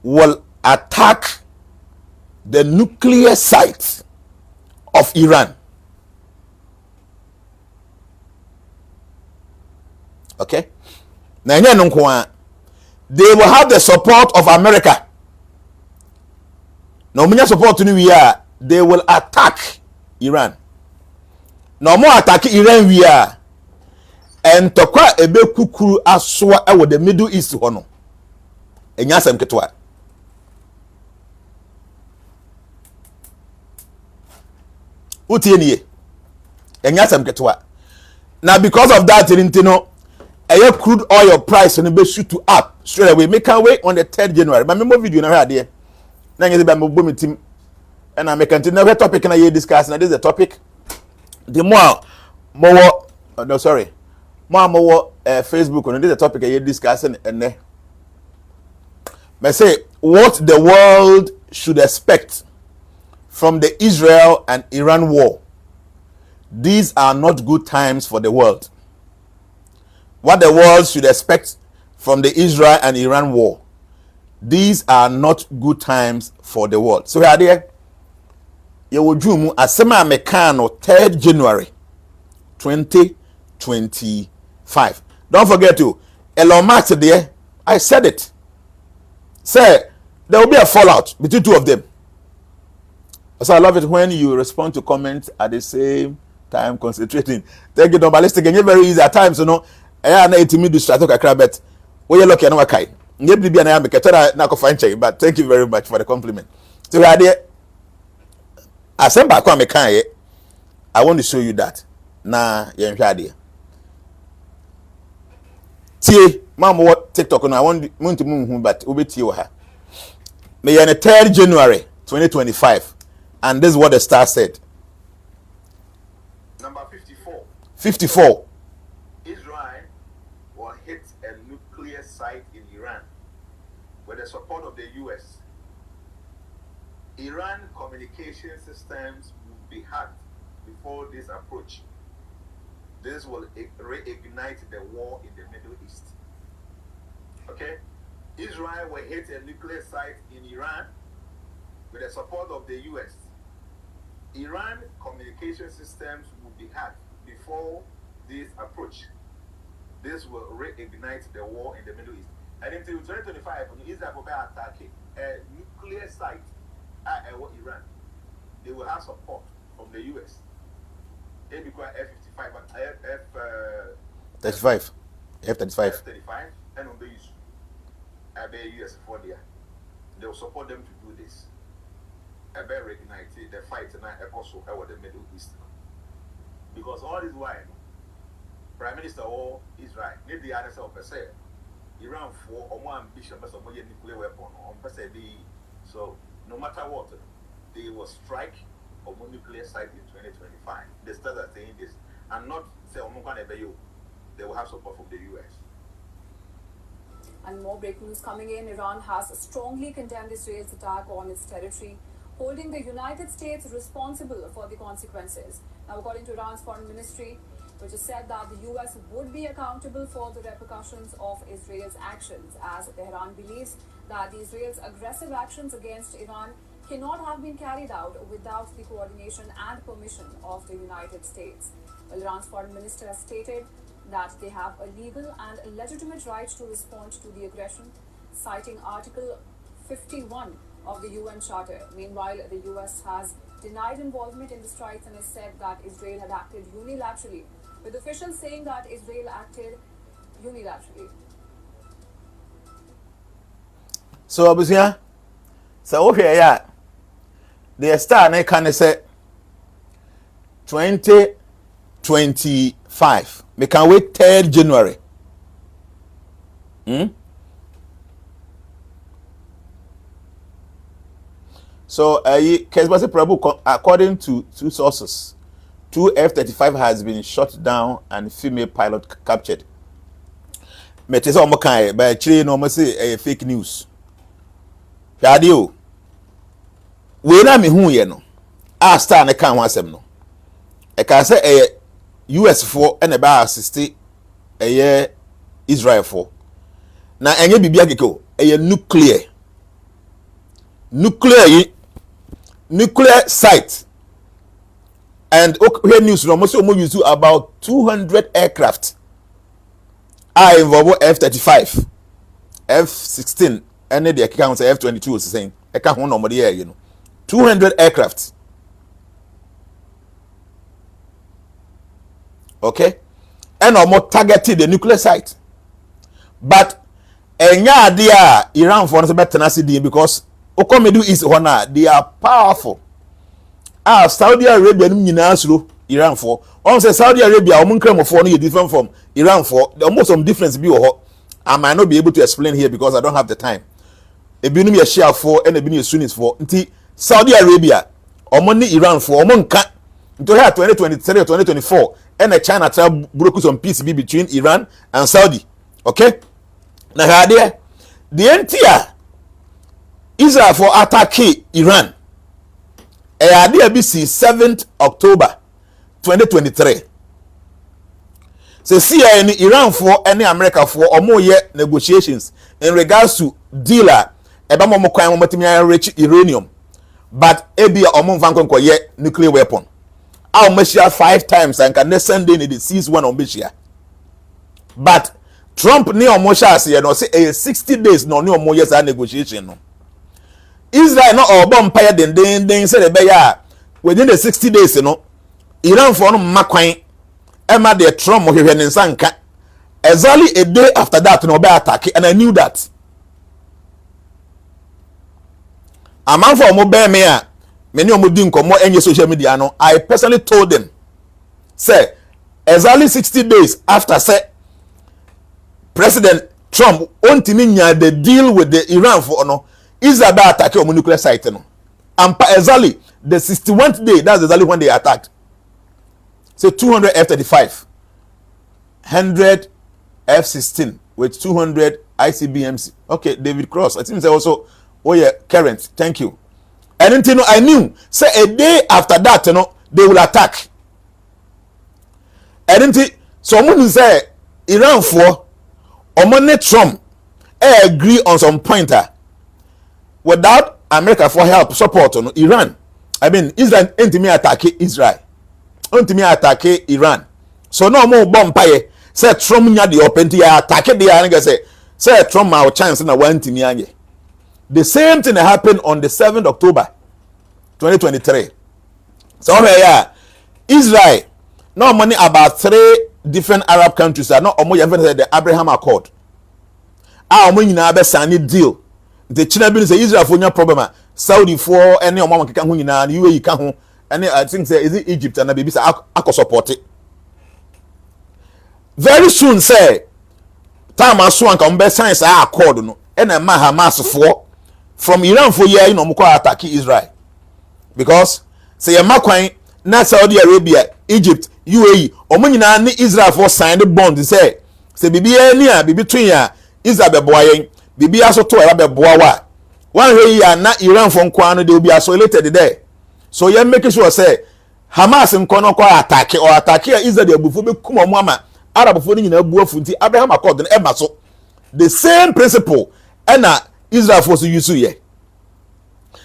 will attack the nuclear site of Iran. Okay? Now, they will have the support of America. Now, support to they will attack Iran. No more attack Iran we are. And tokwa ebe kukuru aswa ewo the Middle East hono. Enya sem ketwa. Utie niye. Enya sem ketwa. Now because of that intino a crude oil price and be shoot to up straight away. Make our way on the 3rd January. But me more video na here there. Na ngezi ba mo team and I make continue topic na you discuss na this is the topic. The more no sorry. More Facebook on this is the topic you discussing and there. I say what the world should expect from the Israel and Iran war. These are not good times for the world. What the world should expect from the Israel and Iran war. These are not good times for the world. So here there, you will do asema mekano 3rd January 2025. Don't forget to Elon Musk there. I said it. Say there will be a fallout between two of them. So I love it when you respond to comments at the same time, concentrating. Thank you, ballistic. And very easy at times, you know. I na etimi distract kakra bet. We you lucky na wakai. Nye bibi na ya me ketara na ko find check, but thank you very much for the compliment. So we are there. Asemba kwa me kan ye. I want to show you that. Na ye nhwa there. Tie, mama what TikTok no I want to move but obetie wo ha. Me on the 3rd January 2025 and this is what the star said. Number 54. 54. Israel will hit a nuclear site in Iran with the support of the US. Iran communication systems will be hacked before this approach. This will reignite the war in the Middle East. Okay? Israel will hit a nuclear site in Iran with the support of the US. Iran communication systems will be hacked before this approach. This will reignite the war in the Middle East. And until 2025, Israel will be attacking a nuclear site at Iran. They will have support from the US. They require F-55 and F-35. F-35 and on the use. US for there. They will support them to do this. Reignite the fight and also over the Middle East. Because all this while, Prime Minister or Israel need the answer of say Iran for or more ambition but some nuclear weapon on per se. So no matter what, they will strike a nuclear site in 2025. They start saying this and not say they will have support from the US. And more breaking news coming in. Iran has strongly condemned Israel's attack on its territory, holding the United States responsible for the consequences. Now, according to Iran's foreign ministry, which has said that the US would be accountable for the repercussions of Israel's actions, as Tehran believes that Israel's aggressive actions against Iran cannot have been carried out without the coordination and permission of the United States. Well, Iran's foreign minister has stated that they have a legal and legitimate right to respond to the aggression, citing Article 51 of the UN Charter. Meanwhile, the US has denied involvement in the strikes and has said that Israel had acted unilaterally, with officials saying that Israel acted unilaterally. So obviously, so okay, yeah. The star na can say 2025. We can wait 3rd January. So, according to two sources, 2 F-35 has been shot down and female pilot captured. But it's almost kind, but actually, no, say fake news. Radio. we na me hu ye no a star ne kan ho asem no e ka say US for and ba assist Israel for na enye bibia keke nuclear site. And okay, news almost use about 200 aircraft are involved F-35, F-16, and the account F-22 is saying I can't hold nobody here, you know. 200 aircraft. Okay? And almost targeted the nuclear site. But enya dia Iran for better tenacity because Okomedu is honor, they are powerful. Saudi Arabia nyina suro Iran for. On say Saudi Arabia o munkrem for no different from Iran for. There almost some difference be ho. I might not be able to explain here because I don't have the time. Ebinum ye share for and ebinu ye Sunnis for. Nti Saudi Arabia o money Iran for o monka. Into here 2023 or 2024 and China try broke some peace be between Iran and Saudi. Okay? Na hade the entire Israel for attack Iran. ABC 7th October 2023. So see any Iran for any America for or more yet negotiations in regards to dealer ebamo kwan mo rich uranium but ebi omo vanko ko ye nuclear weapon. I'll measure 5 times and can send in the seize one on measure. But Trump ni omo sha say no say 60 days no omo yes negotiation no. Israel no obo empire den say the beya within the 60 days no Iran for no makwan ema the Trump hwehwe ne nsanka exactly a day after that no be attack and I knew that a man for mo be me a many omo di nkomo enye social media no I personally told them say exactly 60 days after say President Trump ontimi nya the deal with the Iran for no Israel attack on nuclear site no. And exactly the 61st day, that's exactly when they attacked. So 200 F-35, 100 F-16 with 200 ICBMs. Okay, David Cross. I think they also, oh yeah, current. Thank you. And then I knew, say a day after that, you know, they will attack. And then someone say Iran for or Trump agree on some pointer. Without America for help support on Iran, I mean Israel ain't me attack Israel, ain't me attack Iran. So no more bomb pie. Say Trump nya the open to attack the anga say Trump our chance na one to me anye. The same thing happened on the 7th October 2023. So yeah, Israel no money about 3 different Arab countries are not omo even the Abraham Accord. Omo nyina be sign deal. The China bin say Israel for no problem. Saudi for any of mama keka ho nyina UAE ka ho any I think say is it Egypt and baby say I support it. Very soon say time aso anka mbe science accord no and Hamas for from Iran for year no mko attack Israel. Because say makwan na Saudi Arabia, Egypt, UAE omo nyina ne Israel for signed bond say bibi ani a bibi twin a Israel be boyen bibi aso to era be boa wa one way ya na Iran for nkwa no they will be isolated there. So you make sure say Hamas nkono kwa attack or attack Israel dey bufu be kuma mo ama Arab fo ni nyina buafu nti Abraham Accord no e maso the same principle na Israel for so use here.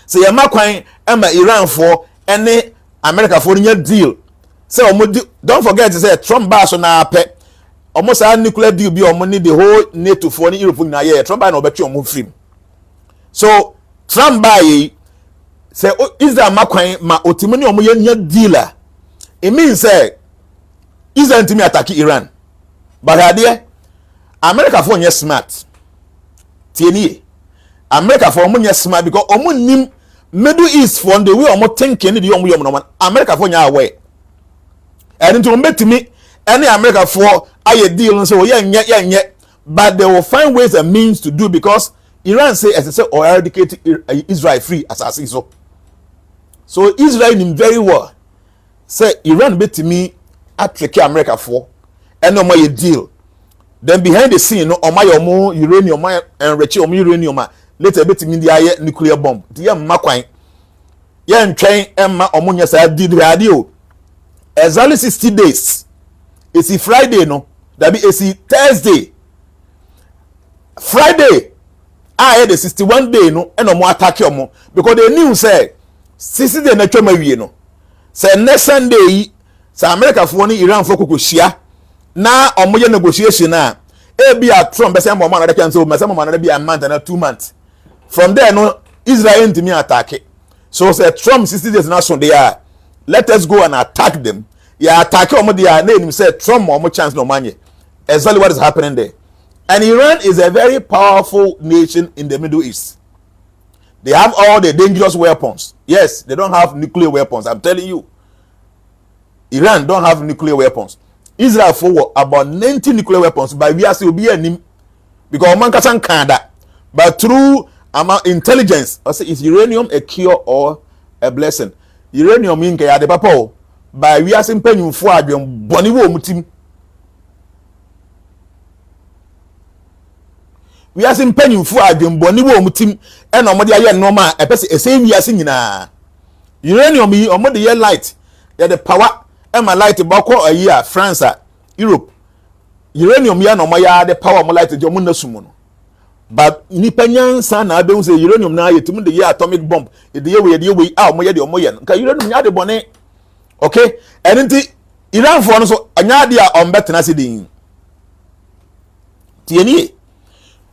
Say ya makwan ema Iran for any America for nya deal. Say don't forget to say Trump ba so na pe almost a nuclear deal be omo need the whole NATO for Europe na here Trump ba na obetwe omo film. So Trump ba yi say Israel makwan ma otimoni omo nya dealer. It means say Israel ntimi attack Iran. But here America for nya smart. Tieni America for omo nya smart because omo nim Middle East for the way omo thinking the omo yom no America for nya aware. And into me any America for a deal and so yeah, but they will find ways and means to do because Iran say as I say or eradicate Israel free as I see so. So Israel knew very well say Iran bet me at trick America for and no more deal. Then behind the scene no my uranium and rich uranium later bet me the nuclear bomb. The makwan yen train emma omunya sa did radio exactly 60 days. It's Friday no, that be it's Thursday. Friday I had the 61 day no and omo attack omo because they knew say 60 day na twema wie no. Say next Sunday say America for ni Iran for kokohia na omo ye negotiation na e be a Trump be say mo man na dey say o say mo man na be a month and 2 months. From there no Israel into me attack it. So say Trump 60 days now so they are let us go and attack them. Yeah, attack omo dia na him say Trump omo chance no manye. Exactly what is happening there. And Iran is a very powerful nation in the Middle East. They have all the dangerous weapons. Yes, they don't have nuclear weapons. I'm telling you. Iran don't have nuclear weapons. Israel for about 90 nuclear weapons, but we are still be a because man can Canada. But through intelligence, I say is uranium a cure or a blessing? Uranium mean ke ade papa, but we are simply you for adwem boni wo mutim. We are simply you for adwem boni wo mutim e na omode aye normal e pese ese wi ase nyina. Uranium yi omode ye light, the power e ma light bako a year France, Europe. Uranium ya no mo ya the power mo light je mo nasumu no. But nipa nyansa na abe say uranium na yetim de ye atomic bomb e de ye we mo ye de omo ye nka uranium nya de bone. Okay, and nti Iran for no so anya de a ombetena se din tieni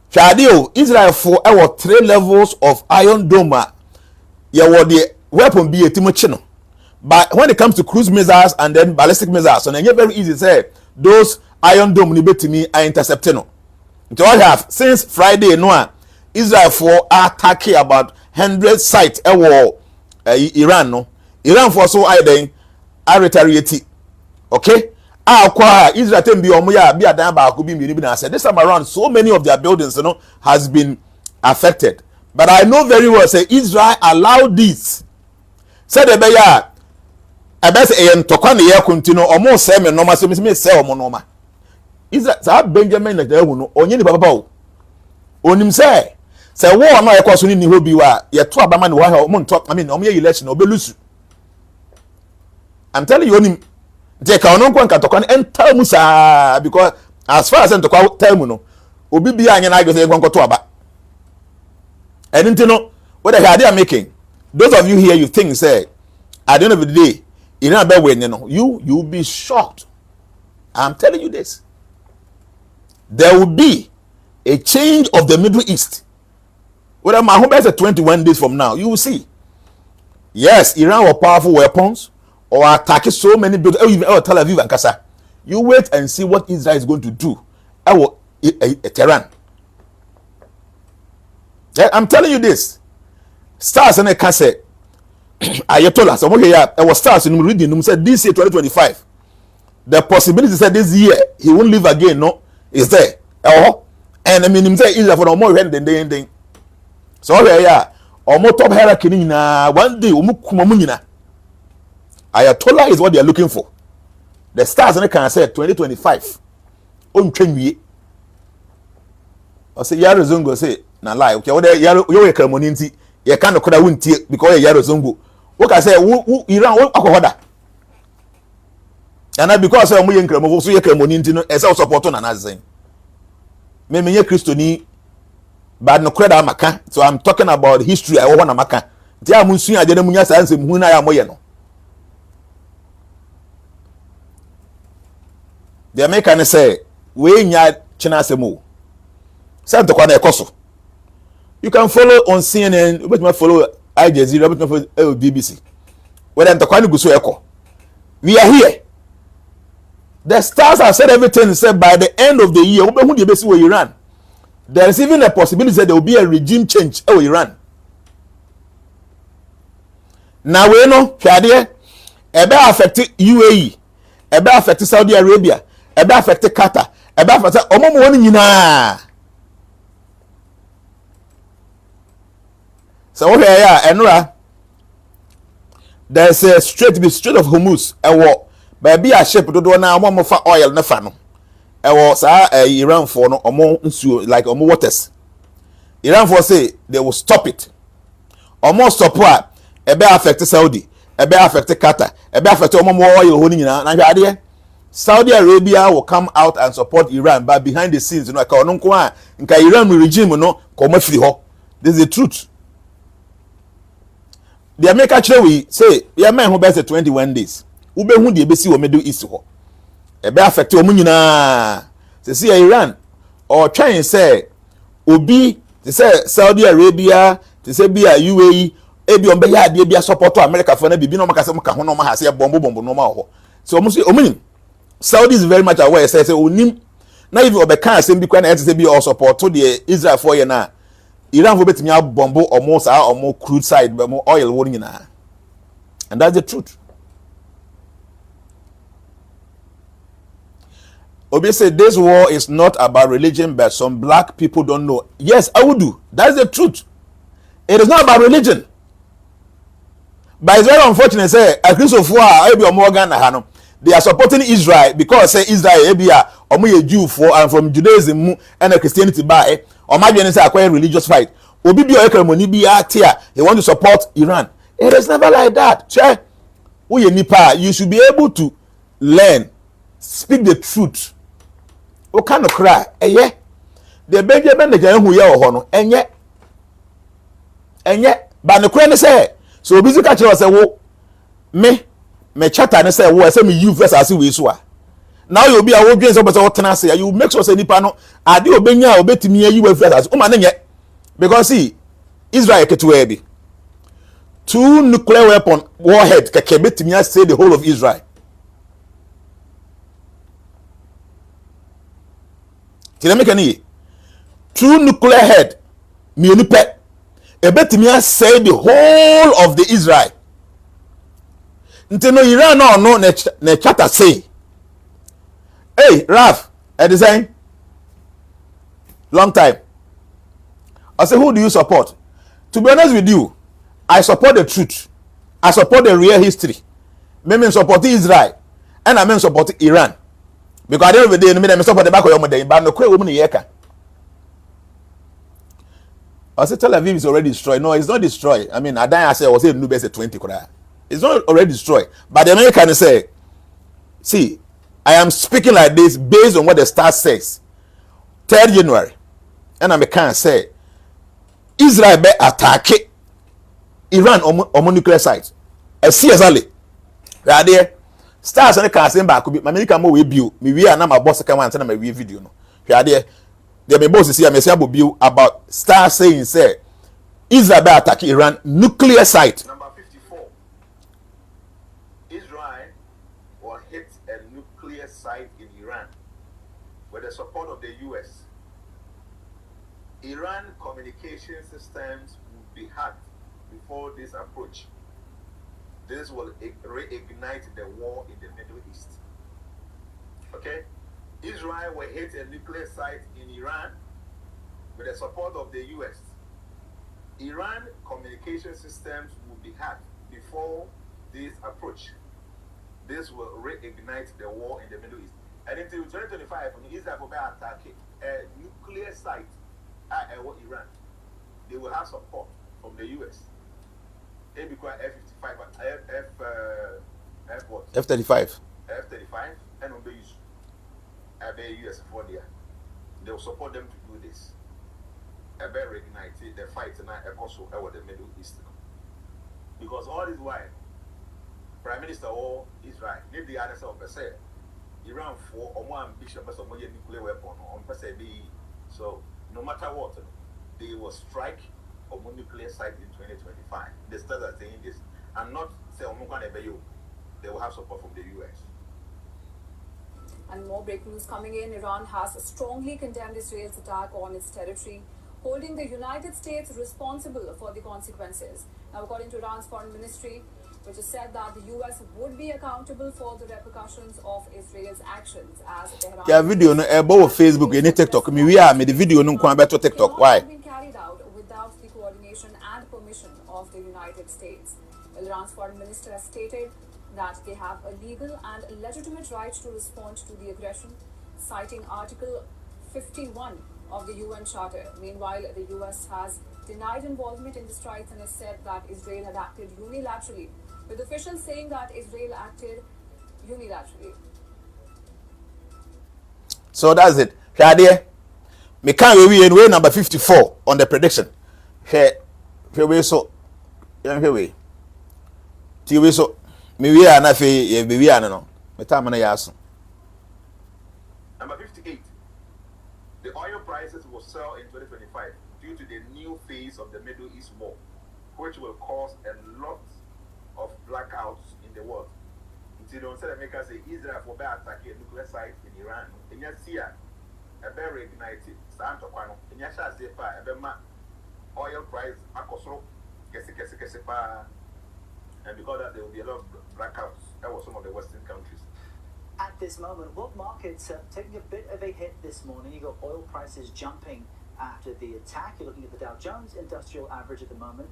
Shadio Israel for our 3 levels of Iron Dome. Yeah, what the weapon be a timochino. But when it comes to cruise missiles and then ballistic missiles, so it's very easy to say those Iron Dome ni to me are intercepting. So I have since Friday no Israel for attacking about 100 sites Iran no. Iran for so I then I retaliate. Okay? Israel tem bi omo ya bi adan ba ko bi mi na said this time around so many of their buildings has been affected. But I know very well say Israel allowed this. Said be ya e be say en tokwa ne ye continue omo say me normal so me say omo normal. Israel sa Benjamin na hu no onye ni papa o. Onim say wo no ye kwaso ni ho bi wa ye to abama ne wa ha omo nto I mean omo ye election obelusu. I'm telling you onim they can no kwan katokwa and tell musa because as far as ntokwa tell mu no obi bia anya na agese kwan koto aba and ntino what the hell they are making those of you here you think say at the end of the day you know about when you'll be shocked. I'm telling you this, there will be a change of the Middle East. Whether my home is 21 days from now you will see. Yes, Iran were powerful weapons or attack so many buildings, even Tel Aviv and Gaza. You wait and see what Israel is going to do. Tehran. I'm telling you this. Stars and a cassette. Ayatollah. So I was stars in reading. Said this year 2025. The possibility said this year he won't live again. No, is there? And I mean him say Israel for no more than the so yeah. Or more top hierarchy na one day umukumanyina. Ayatollah is what they are looking for. The stars and can say 2025. On train I say Yaro Zongo say na lie. Okay, what you ceremony nti ye kan no koda wuntie because Yaro Zongo. What can say Iran what akohoda. And because say omo ye nkramo so ye ceremony nti no e say support na nazen. Me ye Christoni but no credit amaka. So I'm talking about history I want amaka. Nti amunsu ade na munya sanse muhu na ya moye no. The American say we nya china semo. Say to kwa na ekoso. You can follow on CNN, you can follow Al Jazeera, you can follow BBC. When to kwa ni guso eko. We are here. The stars have said everything said by the end of the year, we be besi we Iran. There is even a possibility that there will be a regime change in Iran. Now we know hwade ebe affect UAE, ebe affect Saudi Arabia, ebe affect Qatar, ebe affect omomo woni nyina. So okay yeah, enura there's a Strait of Hormuz ewo baby a ship dodo na omo fa oil na fa no ewo sa Iran for no omo nsuo like omo waters. Iran for say they will stop it. Omo stop ebe affect Saudi, ebe affect Qatar, ebe affect omo oil ho nyina na hwade. Saudi Arabia will come out and support Iran, but behind the scenes, ka ono nko a nka Iran regime no ko mafiri ho. This is the truth. The America chere we say ya man ho best 21 days. Ube hu de ebesi wo Middle East ho. Ebe affect omo nyina. See Iran or trying say obi they say Saudi Arabia, they say be a UAE, ebi on be ya de bia support to America for na bibi no maka se maka ho no ma ha se bombo no ma ho. So omo say omo Saudi is very much aware say onim na even obeka asem bi kwa na say be all support to the Israel for ye na Iran for betimi abombo omo sa omo crude side be mo oil wo nyina. And that's the truth. Obi said this war is not about religion, but some black people don't know. Yes, I would do. That's the truth. It is not about religion. But it's very unfortunate. Say a Christopher, they are supporting Israel because say Israel a Jew for and from Judaism and a Christianity by or my say acquire religious fight. Obi bi he want to support Iran. It is never like that. Che, you should be able to learn, speak the truth. O kind of cry, yeah. The Benjamin the Jan who ya or enye. But the crane say, so busy catcher was a wo me chatter and say, well, send me you first as we swa. Now you'll be a wood dress over what can say, you make sure say nipano, I do obey ya obey to me, you will first as woman yet. Because see, Israel ketuebi. 2 nuclear weapon warhead kakebet me say the whole of Israel. Can I make any 2 nuclear head mienu pe ebetimi say the whole of the Israel. Ntino Iran no na chata say. Hey, Raf, I design long time. I say, who do you support? To be honest with you, I support the truth. I support the real history. Me support Israel and I support Iran. Because at the end of the day, I support the back of your mother, but no quite woman yeka. I said Tel Aviv is already destroyed. No, it's not destroyed. I mean, I say I was saying Nubes 20 kura. It's not already destroyed. But the American say, see, I am speaking like this based on what the star says. 3rd January, and American say, Israel be attack Iran on nuclear sites. I see exactly. Right there. Stars on can send back could be my medical mo we view me and my boss can answer my video no. Here there be boss see I say about stars saying say Israel attack Iran nuclear site. Number 54. Israel will hit a nuclear site in Iran with the support of the US. Iran communication systems will be hacked before this approach. This will reignite the war in the Middle East. Okay? Israel will hit a nuclear site in Iran with the support of the US. Iran communication systems will be hacked before this approach. This will reignite the war in the Middle East. And until 2025, Israel will be attacking a nuclear site at Iran. They will have support from the US. F-55, F what? F-35. F-35 and on the US for there. They will support them to do this. Reignite the fight and also over the Middle East. Because all this while, Prime Minister or Israel, if the other side of say Iran for or more ambition, but some nuclear weapon on per se. So no matter what, they will strike of nuclear site in 2025. The stars are saying this, and not say they will have support from the US. And more breaking news coming in. Iran has strongly condemned Israel's attack on its territory, holding the United States responsible for the consequences. Now, according to Iran's foreign ministry, which has said that the US would be accountable for the repercussions of Israel's actions as Tehran. Yeah, video no about Facebook, any TikTok. Me are the video no kwa beto TikTok. Why? Been carried out without the coordination and permission of the United States. Iran's foreign minister has stated that they have a legal and legitimate right to respond to the aggression, citing Article 51 of the UN Charter. Meanwhile, the US has denied involvement in the strikes and has said that Israel had acted unilaterally, with officials saying that Israel acted unilaterally. So that's it. Here, me can't we number 54 on the prediction. Here we so. Here we. Ti so. Me we are na fe ye be we are no. Me time na yaso. Number 58. The oil prices will sell in 2025 due to the new phase of the Middle East war, which will cause a lot of blackouts in the world. Until don't say America say Israel for better attack a nuclear site in Iran. In your Syria, a very ignited stand to Quano. In your Shah Zepa, a bema oil price akosro kesi, and because that there will be a lot of blackouts. That was some of the Western countries. At this moment, world markets are taking a bit of a hit this morning. You got oil prices jumping after the attack. You're looking at the Dow Jones Industrial Average at the moment.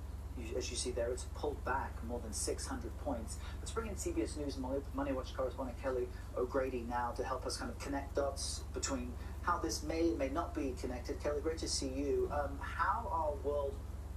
As you see there, it's pulled back more than 600 points. Let's bring in CBS News Money Watch correspondent Kelly O'Grady now to help us kind of connect dots between how this may not be connected. Kelly, great to see you. How are world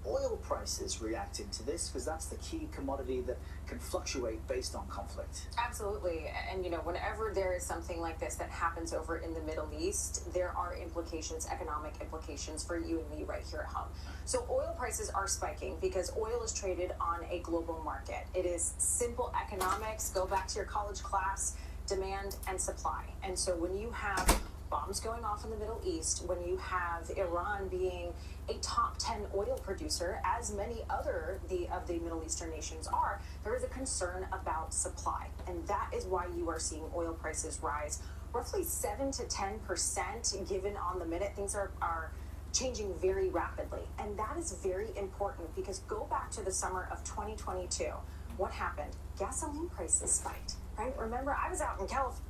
oil prices reacting to this? Because that's the key commodity that can fluctuate based on conflict. Absolutely. And, you know, whenever there is something like this that happens over in the Middle East, there are implications, economic implications for you and me right here at home. So oil prices are spiking because oil is traded on a global market. It is simple economics. Go back to your college class, demand and supply. And so when you have bombs going off in the Middle East, when you have Iran being a top 10 oil producer, as many other of the Middle Eastern nations are, there is a concern about supply. And that is why you are seeing oil prices rise roughly 7 to 10% given on the minute. Things are changing very rapidly. And that is very important because go back to the summer of 2022. What happened? Gasoline prices spiked, right? Remember, I was out in California.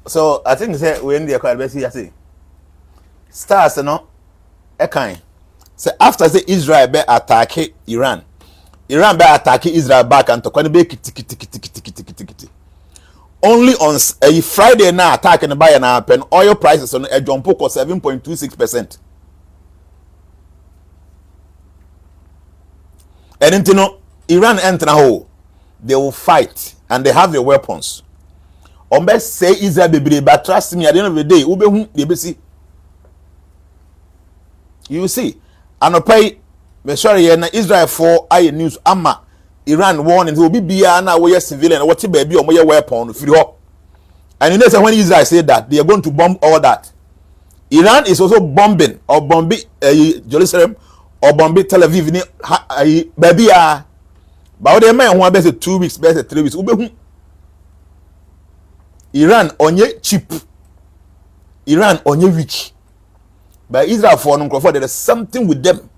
So I think say we in the quite best see. Stars no e kan. Say after say Israel be attack Iran. Iran be attack Israel back and to kwani be kiti. Only on a Friday na attack in buy na happen oil prices on a jump ko 7.26%. And you know Iran enter ho, they will fight and they have the weapons. Ombe say Israel be but trust me at the end of the day ube they be see. You see anopai me sorry na Israel for aye news ama Iran warning will be bia na we civilian what baby or moye weapon free ho. And you know say when Israel said that they are going to bomb all that, Iran is also bombing or bombing Jerusalem or bombing Tel Aviv ni baby but they man who be 2 weeks be 3 weeks ube Iran onye cheap. Iran onye weak. But Israel for there is something with them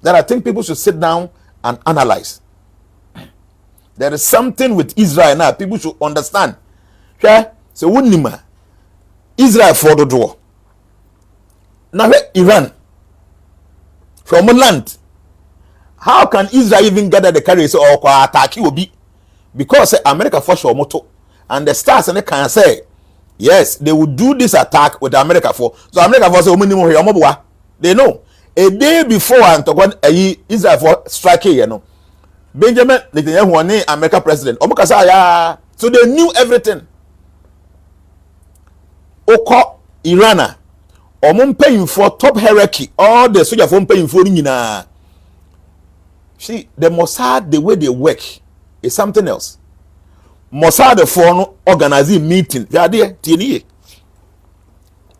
that I think people should sit down and analyze. There is something with Israel now people should understand. Okay? So wunima Israel for the door. Now Iran from land. How can Israel even gather the courage or attack you be? Because America for sure moto. And the stars and they can say, yes, they will do this attack with America for. So America for say, they know. A day before and to go Israel for strike, you know. Benjamin Netanyahu, America president. So they knew everything. Oko Irana, paying for top hierarchy. All the soldiers for paying for nina. See, the Mossad, the way they work is something else. Mossad for no organizing meeting. They are there. The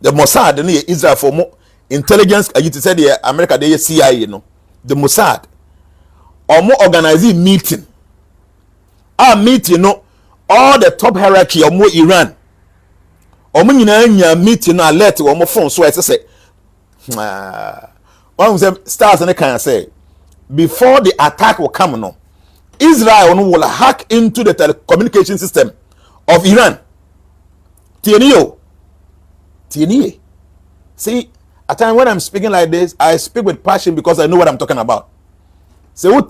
Mossad, the Israel for more intelligence. You said the America, the CIA, you know, the Mossad, or more organizing meeting. Our meeting, you know, all the top hierarchy or more Iran. Or more meeting alert or more phone. So I say, one of them stars and they can say before the attack will come, no. Israel will hack into the telecommunication system of Iran. TNE. See, at time when I'm speaking like this, I speak with passion because I know what I'm talking about. So what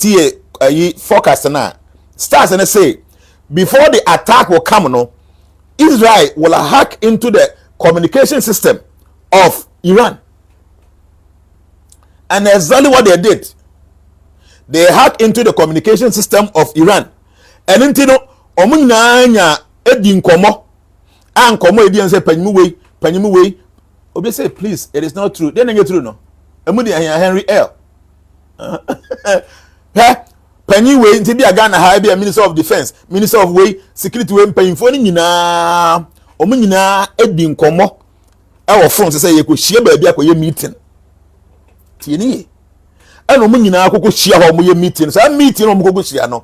forecast now? Stars and they say before the attack will come, no, Israel will hack into the communication system of Iran. And exactly what they did. They hacked into the communication system of Iran. And into no omunyanya edi nkomo. And nkomo edi and say panyimu way. Obi say please, it is not true. Then get true no. Emudi Henry L. Panyi way nti bia Ghana ha bia Minister of Defense, Minister of Way, Security way panyimfo ni nyina omu nyina edi nkomo e wo phone say ye ko hia ba bia akoye meeting. Tie ni e no mu nyina akoko hia ho mo ye meeting. So meeting no mo koko hia no.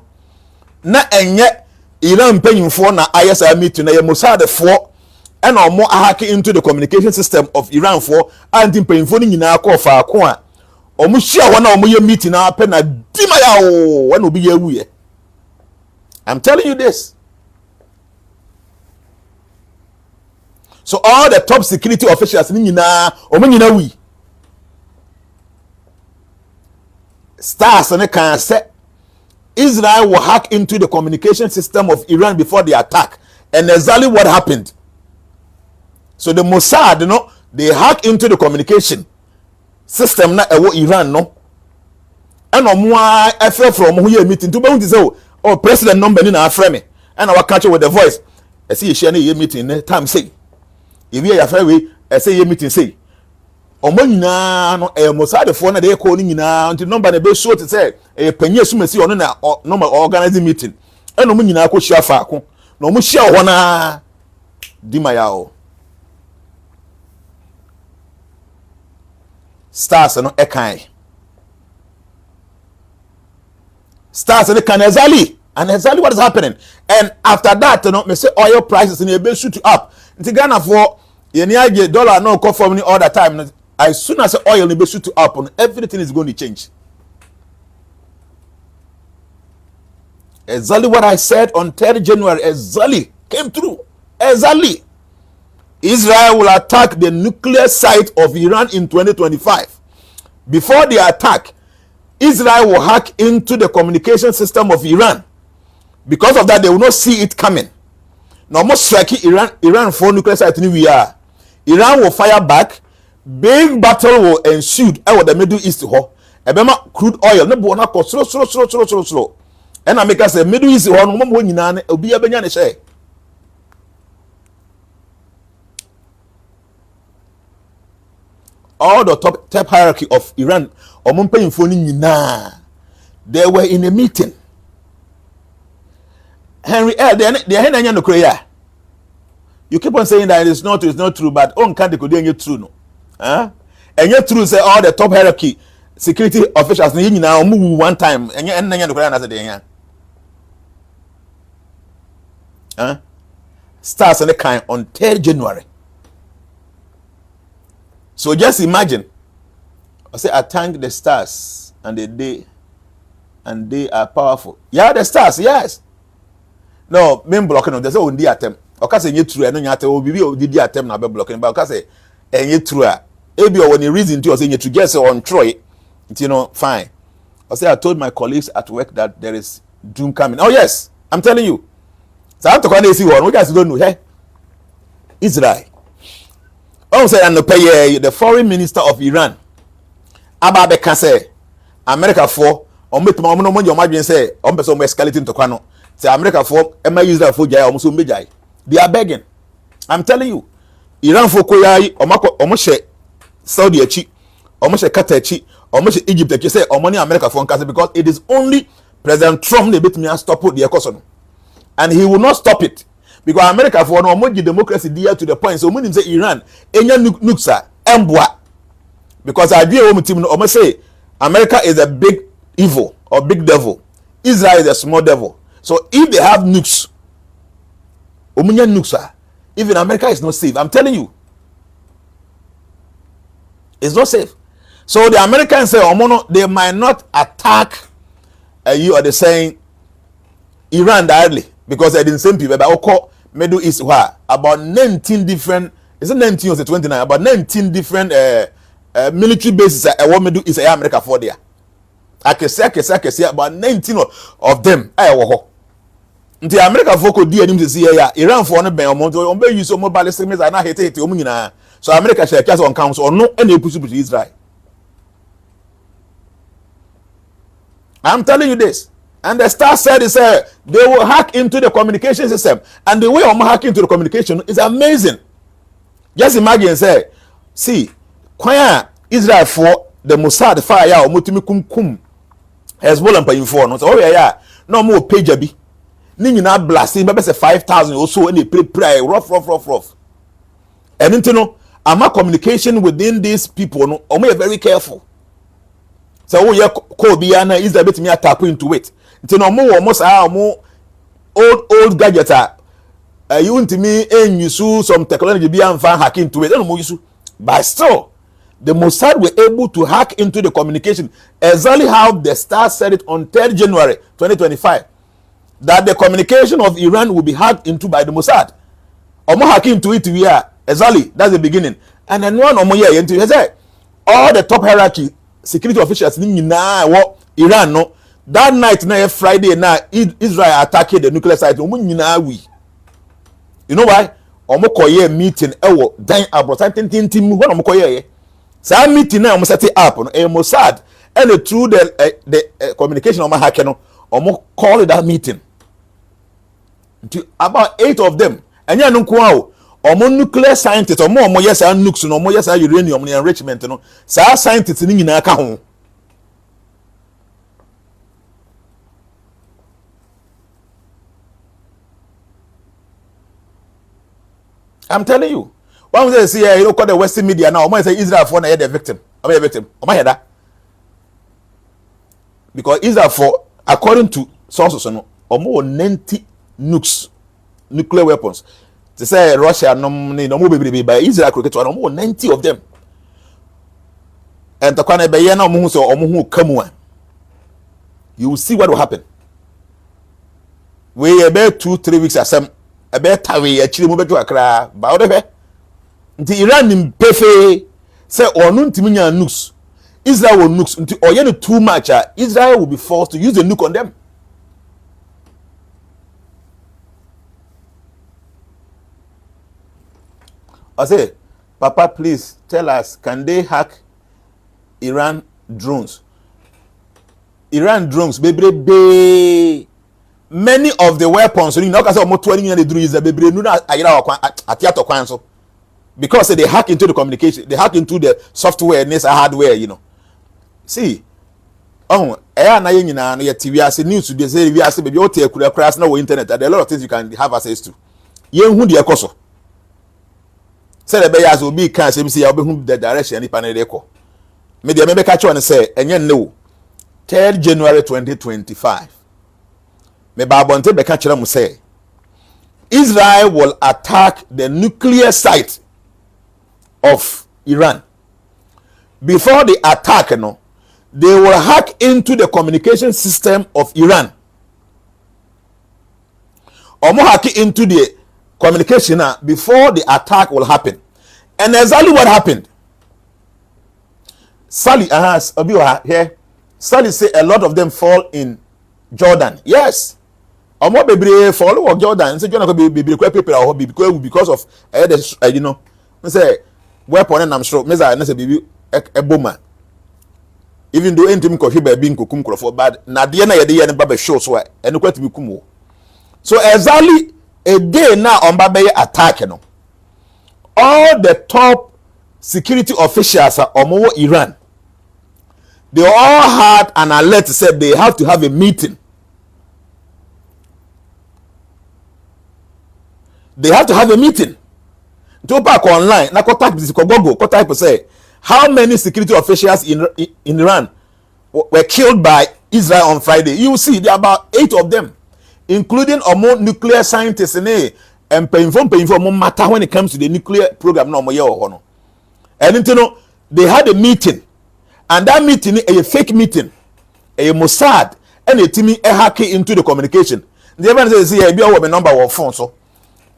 Na enye Iran panyimfo na ISREAL meeting na ye Mossad fo e na omo hack into the communication system of Iran for anti panyimfo ni nyina akọ fa ako a omu hia ho na omu ye meeting na pe na dimaya o when obi ye wuye. I'm telling you this. So all the top security officials ni nyina omu nyina wi. Stars and can say Israel will hack into the communication system of Iran before the attack. And exactly what happened. So the Mossad, you know, they hack into the communication system na ewo Iran no. And omwa efe from who you meeting to be say oh president number ni na afre me. And I catch with the voice. I see you share na meeting time say. If you afre we I say you meeting say. Omo nyina no Mossad fo na dey call ni nyina until number na be show to say panye sumasi ono na normal organizing meeting. And omo nyina ko hia fa ako. Na omo hia ho na dimaya o. Stars no ekai. Stars no can exactly what is happening. And after that, you know, me say oil prices in a shoot up. Nti Ghana for ye dollar no come from all the time. As soon as oil be shoot up, everything is going to change. Exactly what I said on 3rd January exactly came true. Exactly. Israel will attack the nuclear site of Iran in 2025. Before the attack, Israel will hack into the communication system of Iran. Because of that, they will not see it coming. Now, most strike Iran for nuclear site in we are. Iran will fire back. Big battle will ensue over the Middle East. Ebema crude oil. Ne bo na ko slow. And I make us say Middle East no mo nyina obi abenya ne share. All the top hierarchy of Iran, they were in a meeting. Henry L. You keep on saying that it's not true, but on can't they true no? And yet true say all the top hierarchy security officials now move one time starts on the kind on 3rd January. So just imagine. I say I thank the stars and they are powerful. Yeah, the stars, yes. No, men blocking them. There's no the attempt. Okay, say you true. I know you attempt. Obi did the attempt na be blocking. But okay, say you true. Ebi when the reason to say you to get on Troy, you know, fine. I say I told my colleagues at work that there is doom coming. Oh yes, I'm telling you. So I have to come and see one. We guys don't know. Hey, Israel. Oh, say and pay the foreign minister of Iran. Ababe can say America for on make no money your margin say on person escalating to kwano. Say America for am Israel for jai almost jai. They are begging. I'm telling you. Iran for koyai omo she Saudi echi, omo she Qatar echi, omo she Egypt echi say money America for nkase because it is only President Trump they bet me stop the economy. And he will not stop it. Because America for no more democracy dear to the point. So when say Iran, enya nuksa embwa. Because I agree with him. Almost say America is a big evil or big devil. Israel is a small devil. So if they have nukes, omunya nuksa, even America is not safe. I'm telling you, it's not safe. So the Americans say, Omono, they might not attack you, or they saying Iran directly because they're the same people. But Middle East, about 19 different, is it 19 or 29? About 19 different military bases at Middle East, America for there. I can say about 19 of them. The America for could deal to see Iran for on the use of mobile systems and I hate it. So America shall cast on council or no any push to Israel. I'm telling you this. And the star said, they will hack into the communication system. And the way I'm hacking into the communication is amazing. Just imagine, say, see, kwaya Israel for the Mossad fire or mutimi kum Hezbollah paying for no. So, oh yeah, no more page abi. Ni nyina blasting, maybe say 5,000 or so, and they pray rough. And you know, ama communication within these people, no, are very careful. So, oh yeah, Kobiana is a bit me tap into it. Nti no mo almost old gadgets you want me and use some technology be and fan hack into it. No more use. But still, the Mossad were able to hack into the communication exactly how the Star said it on 3rd January 2025 that the communication of Iran will be hacked into by the Mossad. Omo hack into it we are exactly that's the beginning. And then one omo here into all the top hierarchy security officials in Iran no. That night, na Friday, na Israel attacked the nuclear site. You know why? Omo koye meeting. Ewo dan abroad. Tintim. When omo koye, so meeting na omo set it up. Mossad and through the communication omo hack no, omo call that meeting. About 8 of them. Anya nunkuwa omo nuclear scientists. Omo yes nukes no. Omo yes uranium enrichment no. Sa scientists ni nyina ka ho. I'm telling you. One day see you know call the Western media now. Omo say Israel for na the victim. Omo victim. Omo hear that? Because Israel for according to sources no omo 90 nukes, nuclear weapons. They say Russia no mo be by Israel cricket one omo 90 of them. And the kwana be ye na omo so omo hu kamu. You will see what will happen. We about 2-3 weeks asem about tawe achire mo beto akra ba odebe nti Iran nim pefe say onu ntimi nya nukes Israel will nukes nti oye no too much Israel will be forced to use the nuke on them. I say, Papa, please tell us, can they hack Iran drones? Iran drones, baby. Many of the weapons, you know, almost 20 years they is a baby. Because they hack into the communication, they hack into the software and hardware, you know. See, na TV as news they say we as baby what crash now internet. There are a lot of things you can have access to. Yen hu de ekoso. Say the be as obi kan say see obi hu the direction ni panel dey ko. Me dey me catch one say enye no 3rd January 2025. Me ba bonte be catch am say Israel will attack the nuclear site of Iran. Before the attack, no, they will hack into the communication system of Iran. Or more hack into the communication before the attack will happen. And exactly what happened. Sally here. Sally say a lot of them fall in Jordan. Yes. Or more baby fall or Jordan. So you're not going to be people because of you know. Say weapon and I'm sure. Mesa baby a boomer. Even though anything could be being kukum for bad. Na diana yedi and baba show so and quite be kumu. So exactly a day now on Babaye attack, you know. All the top security officials are on Iran. They all had an alert said they have to have a meeting. They have to have a meeting. To back online, now type say how many security officials in Iran were killed by Israel on Friday. You will see there are about 8 of them, including more nuclear scientists and painful matter when it comes to the nuclear program. No more and you know they had a meeting, and that meeting a fake meeting, a Mossad and a team a hacking into the communication. The evidence say I be our number of phone so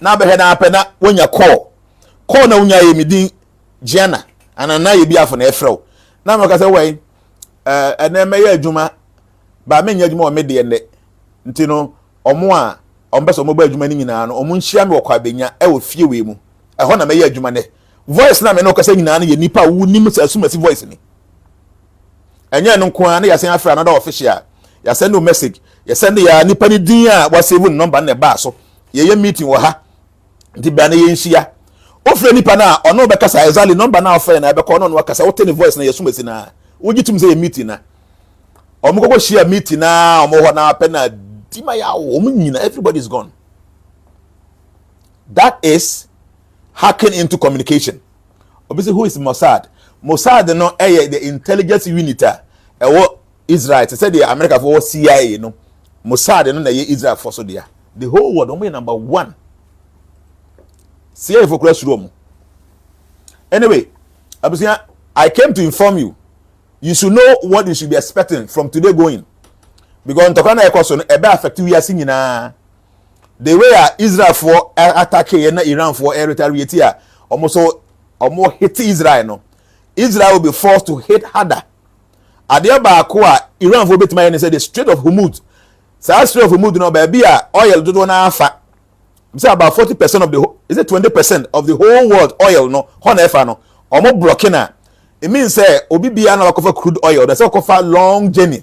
now be happen when you call na unya yemidi Jnana and na ye bia for na efrɛ na me ka say why na me ya adwuma ba me nya adwuma o me de ne nti no omo a ombeso mo ba adwuma ni nyina no omo nhia me okwa benya e wo fie we mu ho na me ya adwuma ne voice na me no ka say nyina no ye nipa wo nim sa sumasi voice ni enya no nko a na ya sen afra na da official ya send no message ya send ya nipa ni din a wa save number na ba so ye meeting wo ha nti ba na ye nhia ofre nipa na ono be kasa exactly number na ofre na be ko no kasa wo tell voice na yesumasi na wogitum say meeting na omukoko share meeting na omo ho na pe na dima ya omo nyina everybody is gone. That is hacking into communication. Obviously, who is Mossad? Mossad no the intelligence unit Israel. They said the America for CIA no. Mossad no na Israel for so there. The whole world only number one. CIA for classroom. Anyway, I came to inform you. You should know what you should be expecting from today going. Because Tokana Ekoso ebe affect you nyina. The way Israel for attack Iran for retaliate here almost hit Israel no. Israel will be forced to hit harder. Adia ba ko Iran for betima say the Strait of Hormuz. Say Strait of Hormuz no ba bia oil do na afa. Say about 40% of the is it 20% of the whole world oil no hon efa no. Omo blocking na. It means say obi bia na wakofa crude oil. That's wakofa long journey.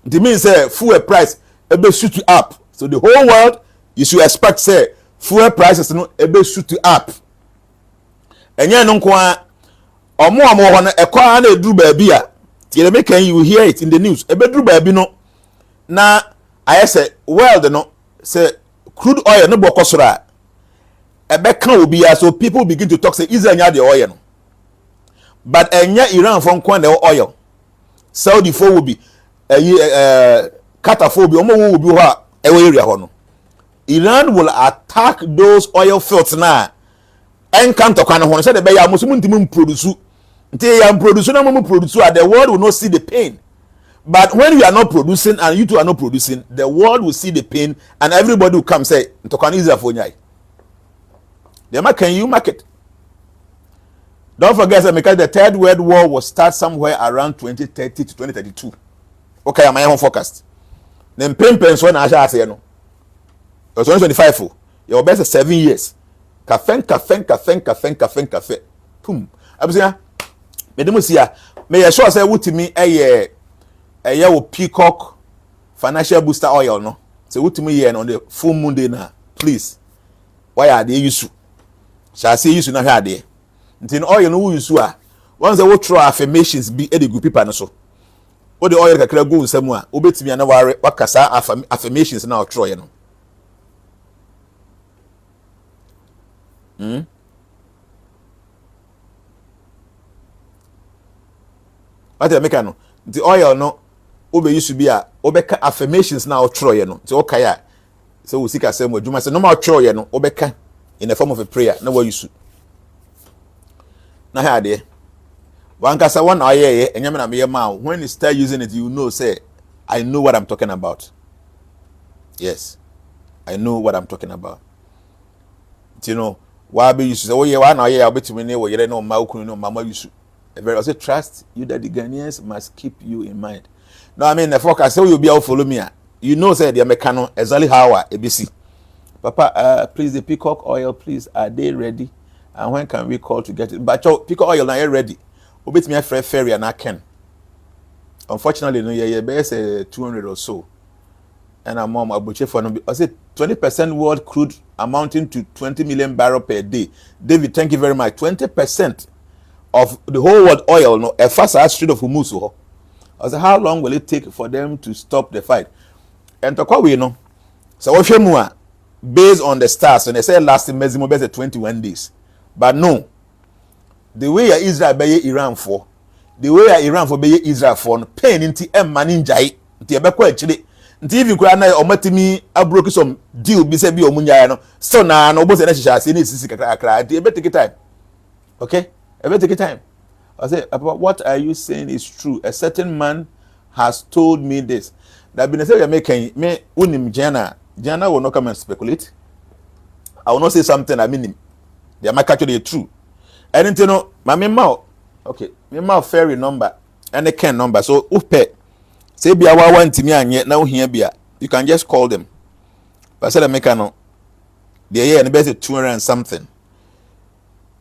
It means say fuel price ebe shoot up. So the whole world you should expect say fuel prices no ebe shoot up. Enye no nko a omo ho no ekwa na eduru ba bia tie make you hear it in the news ebe duru ba bi no na I say world no say crude oil no bokosora ebe kan obi ya so people begin to talk say Israel nya the oil no but enye Iran for nko na oil Saudi for will be Qatar for be omo will be ho a ewe area ho no Iran will attack those oil fields now. Encounter kind of one said the bear Muslim produce until you produce no produce the world will not see the pain. But when you are not producing and you two are not producing, the world will see the pain and everybody will come say to can Israel for nyai. Can you market? Don't forget that because the third world war will start somewhere around 2030 to 2032. Okay, my own forecast. Then pain so na asha say no. 2025 your best 7 years. Cafe. Pum. Abusia. Me dem sia. Me ye sure say wutimi eye wo Peacock financial booster oil no. Say wutimi ye on the full moon day na. Please. Why are they use? Shall say use na hwa de. Ntin oil no use a. Once they wo throw affirmations be e dey group people no so. What the oil kakra go nsam a, obetimi na wakasa affirmations na o throw ye no. What you make no the oil no obe used to be a obeka affirmations now throw no so okay ya so we seek asem adwuma say no ma throw no obeka in the form of a prayer na what you should na ha de one kasa one oye enyam na me ma when you start using it you know say I know what I'm talking about. Yes, I know what I'm talking about. You know why be you say oh yeah why na oye obetimi ne wo yere no ma okunu no mama yusu. I say trust you that the Ghanaians must keep you in mind. No, I mean the focus say you be out follow me. You know say the Americano exactly how ABC. Papa, please the Peacock oil, please are they ready? And when can we call to get it? But Peacock oil now ready. Obit me a ferry and I can. Unfortunately, no yeah best 200 or so. And I'm mom abuche for no. I said 20% world crude amounting to 20 million barrel per day. David, thank you very much. 20% of the whole world oil no a fast as Strait of Hormuz. I said, how long will it take for them to stop the fight? And to call we know. So what based on the stars and they say lasting maximum best 21 days. But no, the way Israel be Iran for, the way Iran for be Israel for pain into maninjai nti ebekwa achire nti if you kura na omatimi abroke some deal bi se bi omunya no so na no obo se na shisha ase na sisi kakra nti ebe take time. Okay? Ebe take time. I say about what are you saying is true. A certain man has told me this. That been say making me unim Jnana will not come and speculate. I will not say something I mean him. They are actually true. And you know, my mouth, okay, my mouth ferry number and the can number. So upe say be our one to me and yet now here be you can just call them. But I said make no. They here and best 200 and something.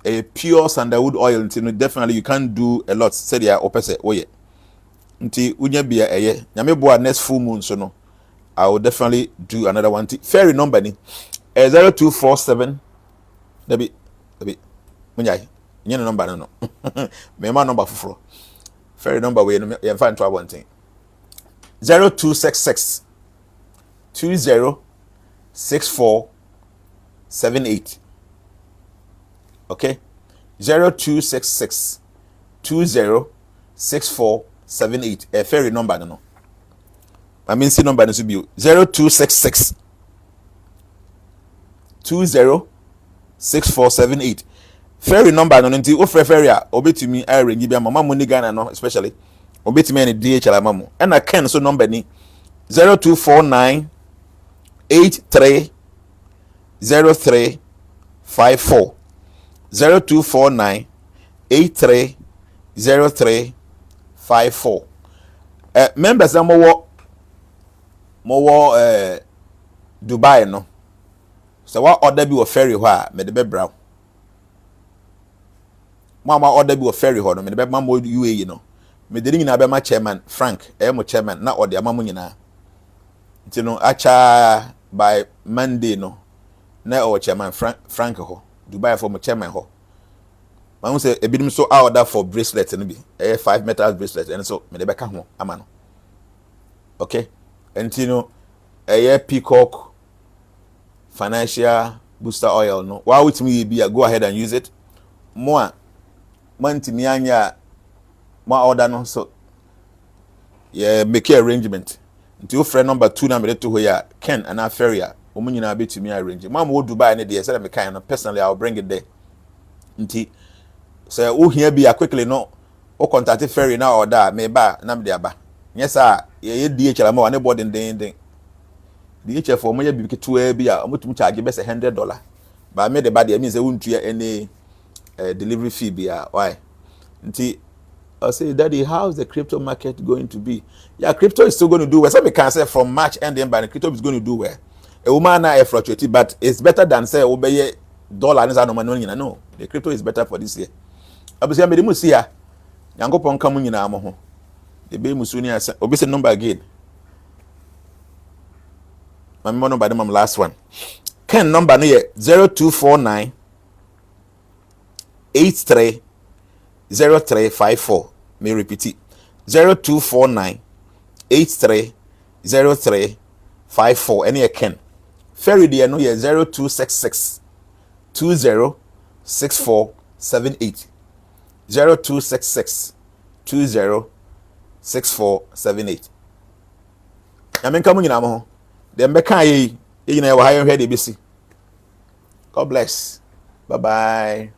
A pure sandalwood oil, definitely you can't do a lot. Say they are opposite. Oh yeah. Nti unya bia eye. Nyame boa next full moon so no. I will definitely do another one. Fairy number ni 0247 Debi munyai. Nye number no. Me ma number fufuro. Fairy number we no ye fa ntwa bonten. 0266 206478. Okay? 0266 206478. A fairy number no. I mean, see number is 0266 206478. Fairy number no nti o fairy a obetumi I ring bi mama money Ghana no especially obetumi any DHL amamu. And I can so number ni 0249 83 0354 0249 83 0354. Members are more Dubai no. So what order be a ferry where me the be brown. Mama order be a ferry ho no me the be mama UAE no. Me the nyina be ma chairman Frank mo chairman na order amamu nyina. Nti no acha by Monday no. Na our chairman Frank ho. Dubai for my chairman ho. Man say e bidim so order for bracelet no bi. 5 metal bracelet and so me the be ka ho ama no. Okay? Nti no peacock financial booster oil no. Why with me be go ahead and use it. More month me anya more order no so yeah make arrangement. Nti your friend number 2 na me to here Ken and Aferia. Omo nyina be to me arrange. Mama wo Dubai ne dey say me kind no personally I'll bring it there. Nti say who here be quickly no o contact ferry na order me ba na me dey aba. Yes sir, ye DHL ma one boarding den. DHL for moya bi ketua bi a omutum charge be say $100. But me the bad mean say wontua any delivery fee be why? Nti I say, Daddy, how's the crypto market going to be? Yeah, crypto is still going to do well. Some can say from March ending, but crypto is going to do well. A woman na fluctuate, but it's better than say obey dollar no. The crypto is better for this year. Obviously, I'm the see ya. Yango pon kamu nyina mo ho. The be musuni asa. Obviously number again. My number the last one. Ken number no 0249 83 0354. May repeat it. 0249 83 0354. Any Ken. Ferry there no 0266 206478. 0266 206478. Yamen kamu nyina mo ho. Dem be kan yi nyina e wa ha ye hwe de besi. God bless. Bye bye.